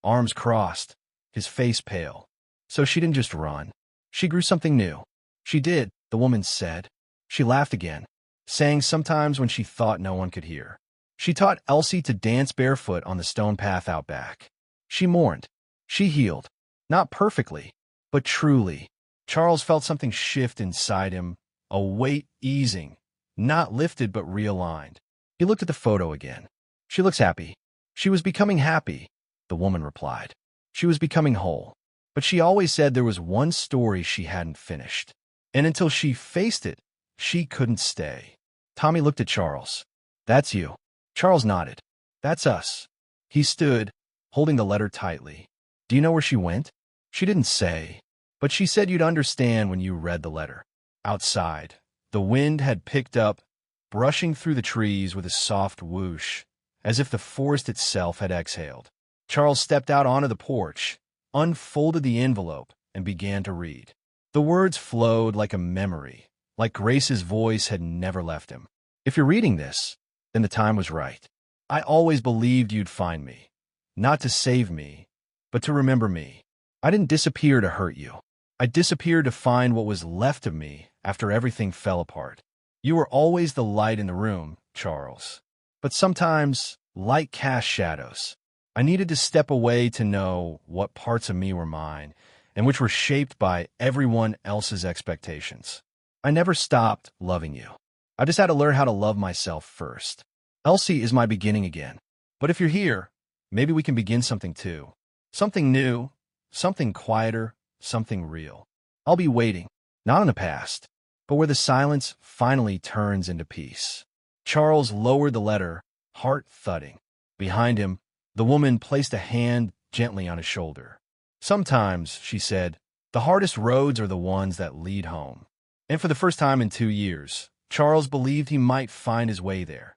arms crossed, his face pale. "So she didn't just run. She grew something new." "She did," the woman said. She laughed again, sang sometimes when she thought no one could hear. "She taught Elsie to dance barefoot on the stone path out back. She mourned. She healed. Not perfectly, but truly." Charles felt something shift inside him, a weight easing, not lifted but realigned. He looked at the photo again. "She looks happy." "She was becoming happy," the woman replied. "She was becoming whole. But she always said there was one story she hadn't finished. And until she faced it, she couldn't stay." Tommy looked at Charles. "That's you." Charles nodded. "That's us." He stood, holding the letter tightly. "Do you know where she went?" "She didn't say, but she said you'd understand when you read the letter." Outside, the wind had picked up, brushing through the trees with a soft whoosh, as if the forest itself had exhaled. Charles stepped out onto the porch, unfolded the envelope, and began to read. The words flowed like a memory, like Grace's voice had never left him. "If you're reading this, then the time was right. I always believed you'd find me, not to save me, but to remember me. I didn't disappear to hurt you. I disappeared to find what was left of me after everything fell apart. You were always the light in the room, Charles. But sometimes light cast shadows. I needed to step away to know what parts of me were mine and which were shaped by everyone else's expectations. I never stopped loving you. I just had to learn how to love myself first. Elsie is my beginning again. But if you're here, maybe we can begin something too. Something new, something quieter, something real. I'll be waiting, not in the past, but where the silence finally turns into peace." Charles lowered the letter, heart thudding. Behind him, the woman placed a hand gently on his shoulder. "Sometimes," she said, "the hardest roads are the ones that lead home." And for the first time in 2 years, Charles believed he might find his way there.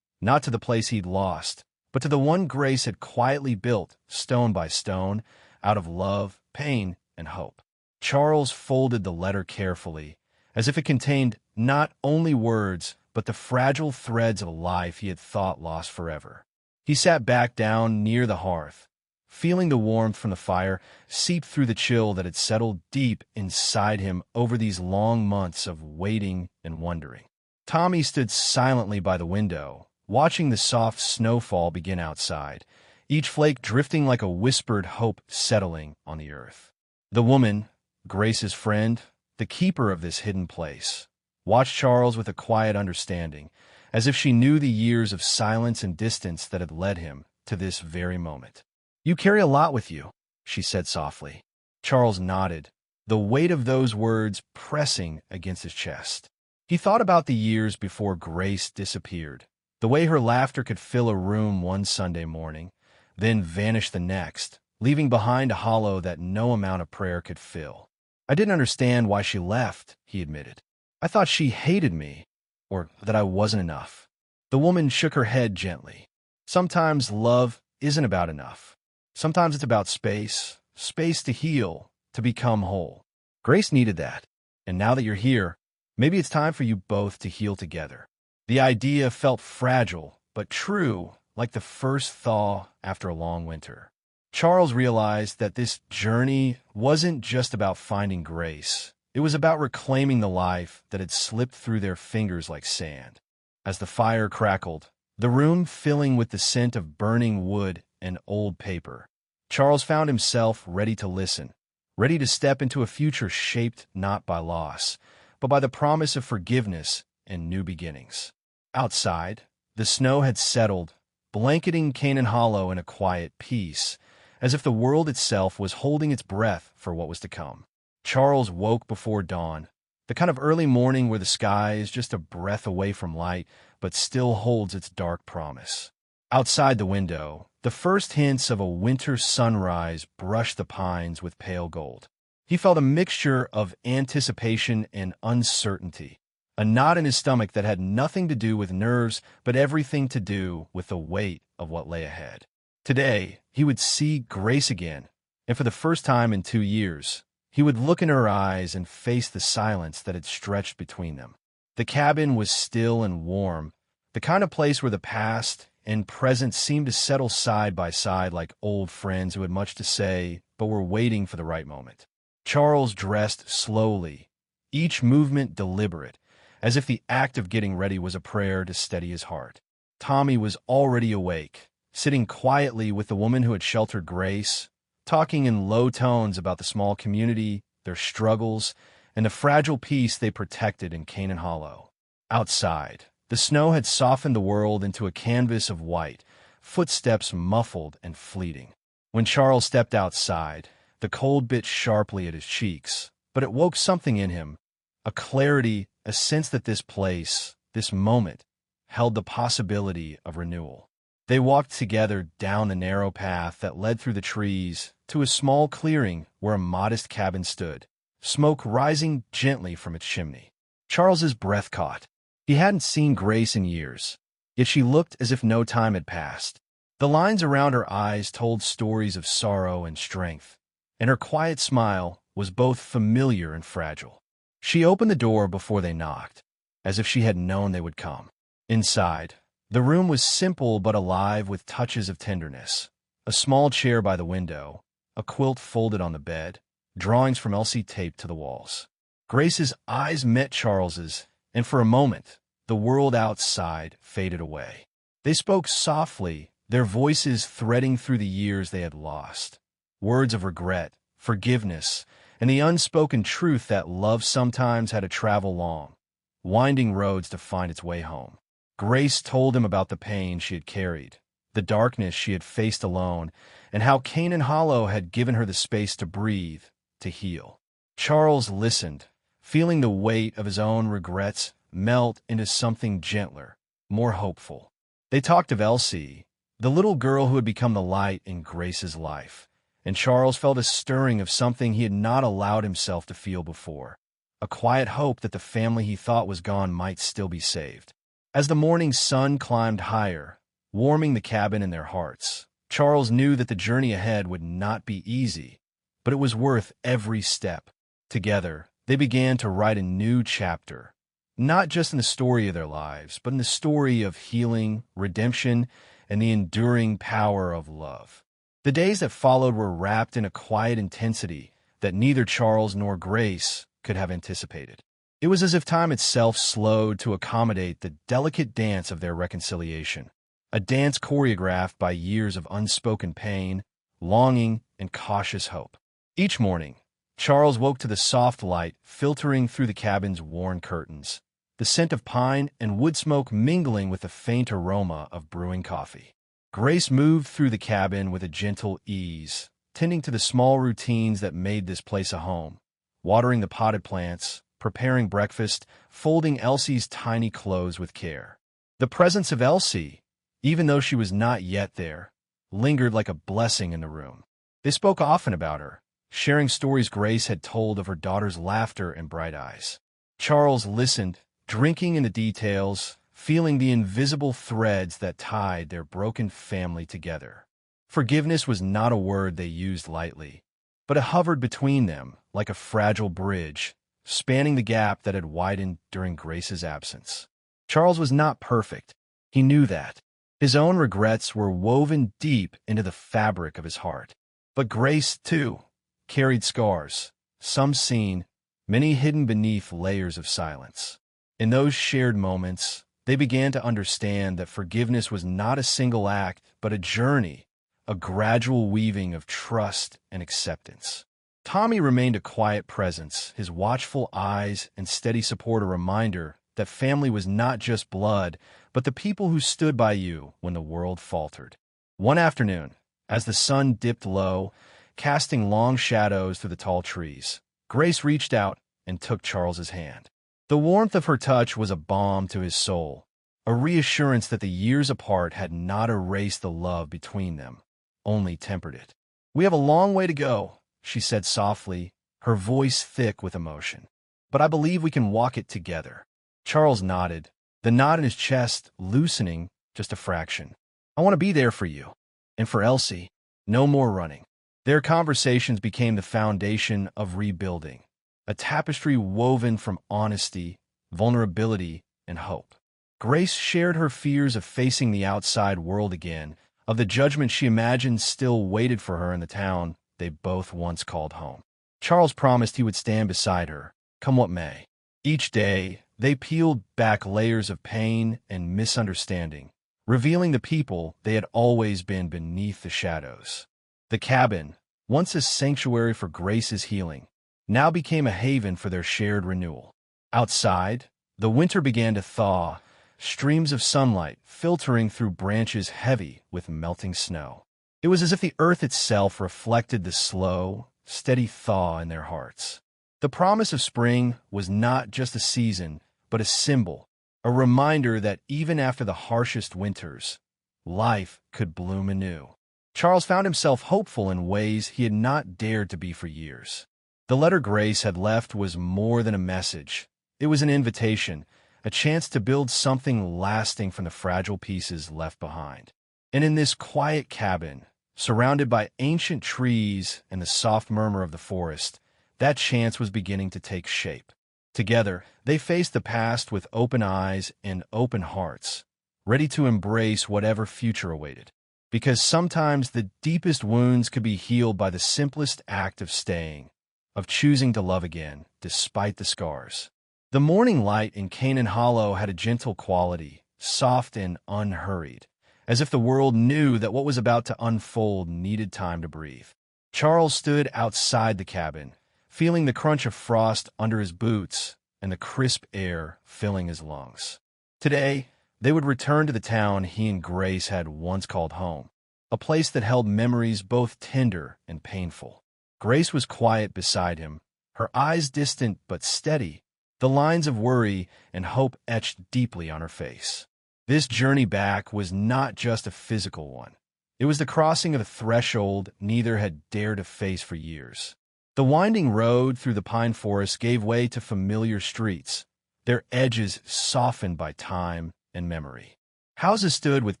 Not to the place he'd lost, but to the one Grace had quietly built, stone by stone, out of love, pain, and hope. Charles folded the letter carefully, as if it contained not only words, but the fragile threads of a life he had thought lost forever. He sat back down near the hearth, feeling the warmth from the fire seep through the chill that had settled deep inside him over these long months of waiting and wondering. Tommy stood silently by the window, watching the soft snowfall begin outside, each flake drifting like a whispered hope settling on the earth. The woman, Grace's friend, the keeper of this hidden place, watched Charles with a quiet understanding, as if she knew the years of silence and distance that had led him to this very moment. "You carry a lot with you," she said softly. Charles nodded, the weight of those words pressing against his chest. He thought about the years before Grace disappeared, the way her laughter could fill a room one Sunday morning, then vanish the next, leaving behind a hollow that no amount of prayer could fill. "I didn't understand why she left," he admitted. "I thought she hated me, or that I wasn't enough." The woman shook her head gently. "Sometimes love isn't about enough. Sometimes it's about space, space to heal, to become whole. Grace needed that, and now that you're here, maybe it's time for you both to heal together." The idea felt fragile, but true, like the first thaw after a long winter. Charles realized that this journey wasn't just about finding Grace. It was about reclaiming the life that had slipped through their fingers like sand. As the fire crackled, the room filling with the scent of burning wood and old paper, Charles found himself ready to listen, ready to step into a future shaped not by loss, but by the promise of forgiveness and new beginnings. Outside, the snow had settled, blanketing Canaan Hollow in a quiet peace, as if the world itself was holding its breath for what was to come. Charles woke before dawn, the kind of early morning where the sky is just a breath away from light, but still holds its dark promise. Outside the window, the first hints of a winter sunrise brushed the pines with pale gold. He felt a mixture of anticipation and uncertainty, a knot in his stomach that had nothing to do with nerves, but everything to do with the weight of what lay ahead. Today, he would see Grace again, and for the first time in 2 years, he would look in her eyes and face the silence that had stretched between them. The cabin was still and warm, the kind of place where the past and present seemed to settle side by side like old friends who had much to say but were waiting for the right moment. Charles dressed slowly, each movement deliberate, as if the act of getting ready was a prayer to steady his heart. Tommy was already awake, sitting quietly with the woman who had sheltered Grace, talking in low tones about the small community, their struggles, and the fragile peace they protected in Canaan Hollow. Outside, the snow had softened the world into a canvas of white, footsteps muffled and fleeting. When Charles stepped outside, the cold bit sharply at his cheeks, but it woke something in him, a clarity, a sense that this place, this moment, held the possibility of renewal. They walked together down the narrow path that led through the trees to a small clearing where a modest cabin stood, smoke rising gently from its chimney. Charles's breath caught. He hadn't seen Grace in years, yet she looked as if no time had passed. The lines around her eyes told stories of sorrow and strength, and her quiet smile was both familiar and fragile. She opened the door before they knocked, as if she had known they would come. Inside, the room was simple but alive with touches of tenderness. A small chair by the window, a quilt folded on the bed, drawings from Elsie taped to the walls. Grace's eyes met Charles's, and for a moment, the world outside faded away. They spoke softly, their voices threading through the years they had lost. Words of regret, forgiveness, and the unspoken truth that love sometimes had to travel long, winding roads to find its way home. Grace told him about the pain she had carried, the darkness she had faced alone, and how Canaan Hollow had given her the space to breathe, to heal. Charles listened, feeling the weight of his own regrets melt into something gentler, more hopeful. They talked of Elsie, the little girl who had become the light in Grace's life, and Charles felt a stirring of something he had not allowed himself to feel before, a quiet hope that the family he thought was gone might still be saved. As the morning sun climbed higher, warming the cabin in their hearts. Charles knew that the journey ahead would not be easy, but it was worth every step. Together, they began to write a new chapter, not just in the story of their lives, but in the story of healing, redemption, and the enduring power of love. The days that followed were wrapped in a quiet intensity that neither Charles nor Grace could have anticipated. It was as if time itself slowed to accommodate the delicate dance of their reconciliation, a dance choreographed by years of unspoken pain, longing, and cautious hope. Each morning, Charles woke to the soft light filtering through the cabin's worn curtains, the scent of pine and wood smoke mingling with the faint aroma of brewing coffee. Grace moved through the cabin with a gentle ease, tending to the small routines that made this place a home, watering the potted plants, preparing breakfast, folding Elsie's tiny clothes with care. The presence of Elsie, even though she was not yet there, lingered like a blessing in the room. They spoke often about her, sharing stories Grace had told of her daughter's laughter and bright eyes. Charles listened, drinking in the details, feeling the invisible threads that tied their broken family together. Forgiveness was not a word they used lightly, but it hovered between them like a fragile bridge, spanning the gap that had widened during Grace's absence. Charles was not perfect. He knew that. His own regrets were woven deep into the fabric of his heart. But Grace, too, carried scars, some seen, many hidden beneath layers of silence. In those shared moments, they began to understand that forgiveness was not a single act, but a journey, a gradual weaving of trust and acceptance. Tommy remained a quiet presence, his watchful eyes and steady support a reminder that family was not just blood, but the people who stood by you when the world faltered. One afternoon, as the sun dipped low, casting long shadows through the tall trees, Grace reached out and took Charles's hand. The warmth of her touch was a balm to his soul, a reassurance that the years apart had not erased the love between them, only tempered it. "We have a long way to go," she said softly, her voice thick with emotion. "But I believe we can walk it together." Charles nodded, the knot in his chest loosening just a fraction. "I want to be there for you. And for Elsie, no more running." Their conversations became the foundation of rebuilding, a tapestry woven from honesty, vulnerability, and hope. Grace shared her fears of facing the outside world again, of the judgment she imagined still waited for her in the town they both once called home. Charles promised he would stand beside her, come what may. Each day, they peeled back layers of pain and misunderstanding, revealing the people they had always been beneath the shadows. The cabin, once a sanctuary for Grace's healing, now became a haven for their shared renewal. Outside, the winter began to thaw, streams of sunlight filtering through branches heavy with melting snow. It was as if the earth itself reflected the slow, steady thaw in their hearts. The promise of spring was not just a season, but a symbol, a reminder that even after the harshest winters, life could bloom anew. Charles found himself hopeful in ways he had not dared to be for years. The letter Grace had left was more than a message. It was an invitation, a chance to build something lasting from the fragile pieces left behind. And in this quiet cabin, surrounded by ancient trees and the soft murmur of the forest, that chance was beginning to take shape. Together, they faced the past with open eyes and open hearts, ready to embrace whatever future awaited. Because sometimes the deepest wounds could be healed by the simplest act of staying, of choosing to love again, despite the scars. The morning light in Canaan Hollow had a gentle quality, soft and unhurried, as if the world knew that what was about to unfold needed time to breathe. Charles stood outside the cabin, feeling the crunch of frost under his boots and the crisp air filling his lungs. Today, they would return to the town he and Grace had once called home, a place that held memories both tender and painful. Grace was quiet beside him, her eyes distant but steady, the lines of worry and hope etched deeply on her face. This journey back was not just a physical one. It was the crossing of a threshold neither had dared to face for years. The winding road through the pine forest gave way to familiar streets, their edges softened by time and memory. Houses stood with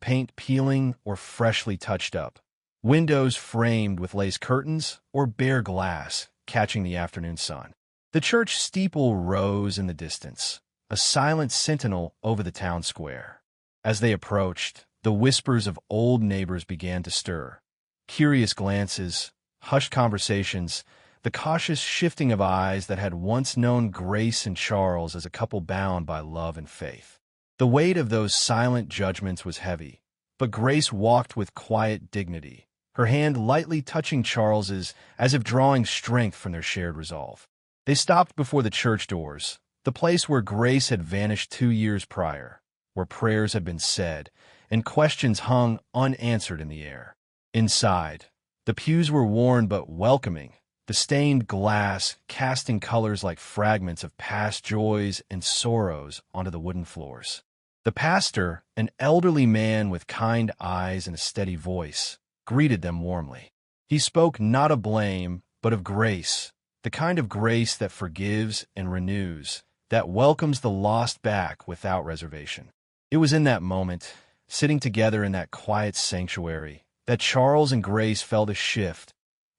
paint peeling or freshly touched up, windows framed with lace curtains or bare glass catching the afternoon sun. The church steeple rose in the distance, a silent sentinel over the town square. As they approached, the whispers of old neighbors began to stir. Curious glances, hushed conversations, the cautious shifting of eyes that had once known Grace and Charles as a couple bound by love and faith. The weight of those silent judgments was heavy, but Grace walked with quiet dignity, her hand lightly touching Charles's as if drawing strength from their shared resolve. They stopped before the church doors, the place where Grace had vanished 2 years prior, where prayers had been said and questions hung unanswered in the air. Inside, the pews were worn but welcoming, the stained glass casting colors like fragments of past joys and sorrows onto the wooden floors. The pastor, an elderly man with kind eyes and a steady voice, greeted them warmly. He spoke not of blame, but of grace, the kind of grace that forgives and renews, that welcomes the lost back without reservation. It was in that moment, sitting together in that quiet sanctuary, that Charles and Grace felt a shift,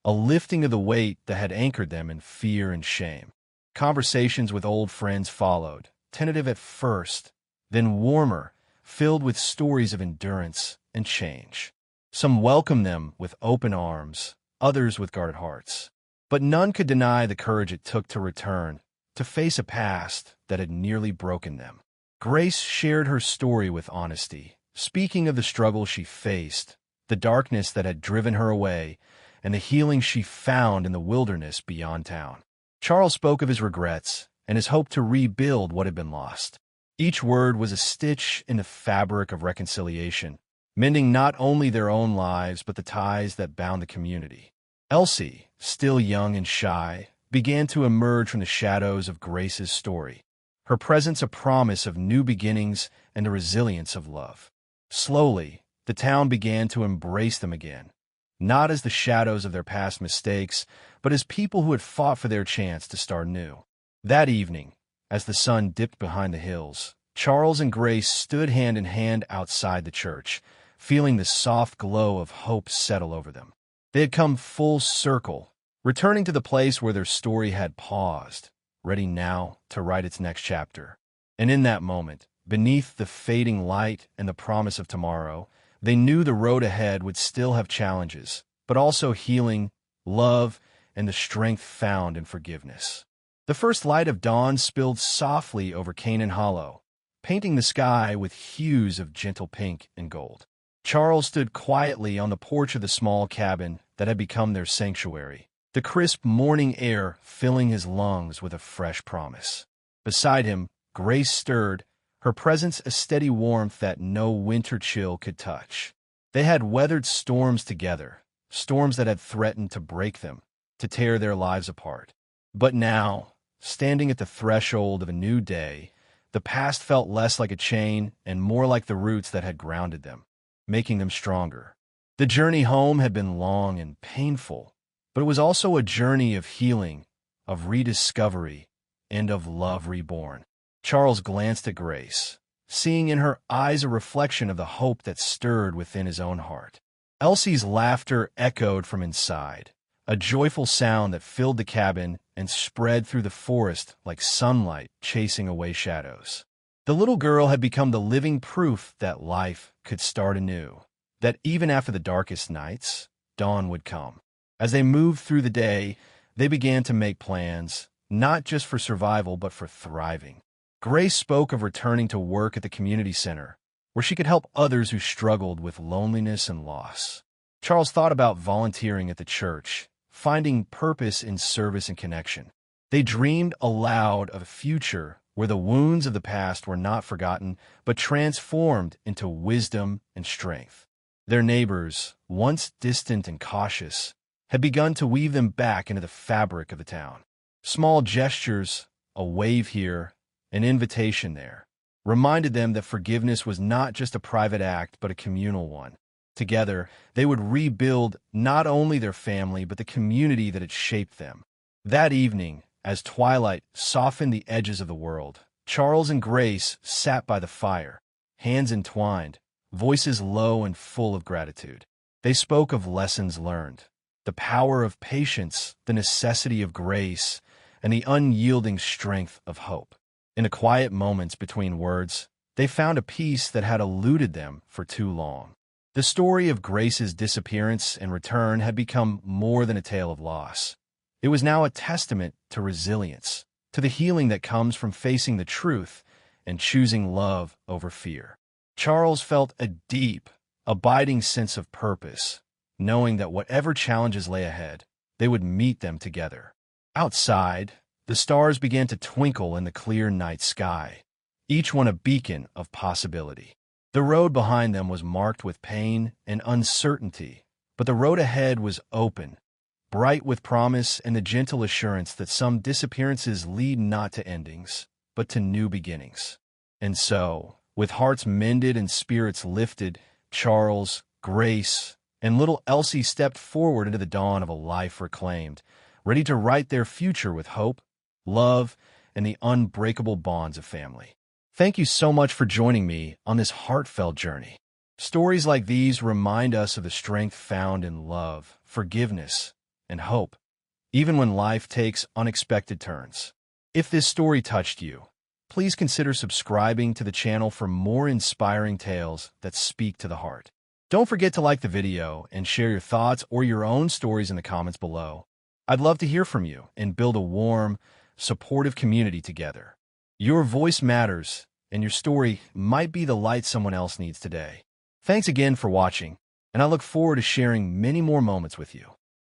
a lifting of the weight that had anchored them in fear and shame. Conversations with old friends followed, tentative at first, then warmer, filled with stories of endurance and change. Some welcomed them with open arms, others with guarded hearts. But none could deny the courage it took to return, to face a past that had nearly broken them. Grace shared her story with honesty, speaking of the struggle she faced, the darkness that had driven her away, and the healing she found in the wilderness beyond town. Charles spoke of his regrets and his hope to rebuild what had been lost. Each word was a stitch in the fabric of reconciliation, mending not only their own lives but the ties that bound the community. Elsie, still young and shy, began to emerge from the shadows of Grace's story, her presence a promise of new beginnings and the resilience of love. Slowly, the town began to embrace them again, not as the shadows of their past mistakes, but as people who had fought for their chance to start new. That evening, as the sun dipped behind the hills, Charles and Grace stood hand in hand outside the church, feeling the soft glow of hope settle over them. They had come full circle, returning to the place where their story had paused, ready now to write its next chapter. And in that moment, beneath the fading light and the promise of tomorrow, they knew the road ahead would still have challenges, but also healing, love, and the strength found in forgiveness. The first light of dawn spilled softly over Canaan Hollow, painting the sky with hues of gentle pink and gold. Charles stood quietly on the porch of the small cabin that had become their sanctuary, the crisp morning air filling his lungs with a fresh promise. Beside him, Grace stirred, her presence a steady warmth that no winter chill could touch. They had weathered storms together, storms that had threatened to break them, to tear their lives apart. But now, standing at the threshold of a new day, the past felt less like a chain and more like the roots that had grounded them, making them stronger. The journey home had been long and painful, but it was also a journey of healing, of rediscovery, and of love reborn. Charles glanced at Grace, seeing in her eyes a reflection of the hope that stirred within his own heart. Elsie's laughter echoed from inside, a joyful sound that filled the cabin and spread through the forest like sunlight chasing away shadows. The little girl had become the living proof that life could start anew, that even after the darkest nights, dawn would come. As they moved through the day, they began to make plans, not just for survival but for thriving. Grace spoke of returning to work at the community center, where she could help others who struggled with loneliness and loss. Charles thought about volunteering at the church, finding purpose in service and connection. They dreamed aloud of a future where the wounds of the past were not forgotten, but transformed into wisdom and strength. Their neighbors, once distant and cautious, had begun to weave them back into the fabric of the town. Small gestures, a wave here, an invitation there, reminded them that forgiveness was not just a private act, but a communal one. Together, they would rebuild not only their family, but the community that had shaped them. That evening, as twilight softened the edges of the world, Charles and Grace sat by the fire, hands entwined, voices low and full of gratitude. They spoke of lessons learned, the power of patience, the necessity of grace, and the unyielding strength of hope. In the quiet moments between words, they found a peace that had eluded them for too long. The story of Grace's disappearance and return had become more than a tale of loss. It was now a testament to resilience, to the healing that comes from facing the truth and choosing love over fear. Charles felt a deep, abiding sense of purpose, knowing that whatever challenges lay ahead, they would meet them together. Outside, the stars began to twinkle in the clear night sky, each one a beacon of possibility. The road behind them was marked with pain and uncertainty, but the road ahead was open, bright with promise and the gentle assurance that some disappearances lead not to endings, but to new beginnings. And so, with hearts mended and spirits lifted, Charles, Grace, and little Elsie stepped forward into the dawn of a life reclaimed, ready to write their future with hope, love, and the unbreakable bonds of family. Thank you so much for joining me on this heartfelt journey. Stories like these remind us of the strength found in love, forgiveness, and hope, even when life takes unexpected turns. If this story touched you, please consider subscribing to the channel for more inspiring tales that speak to the heart. Don't forget to like the video and share your thoughts or your own stories in the comments below. I'd love to hear from you and build a warm, supportive community together. Your voice matters, and your story might be the light someone else needs today. Thanks again for watching, and I look forward to sharing many more moments with you.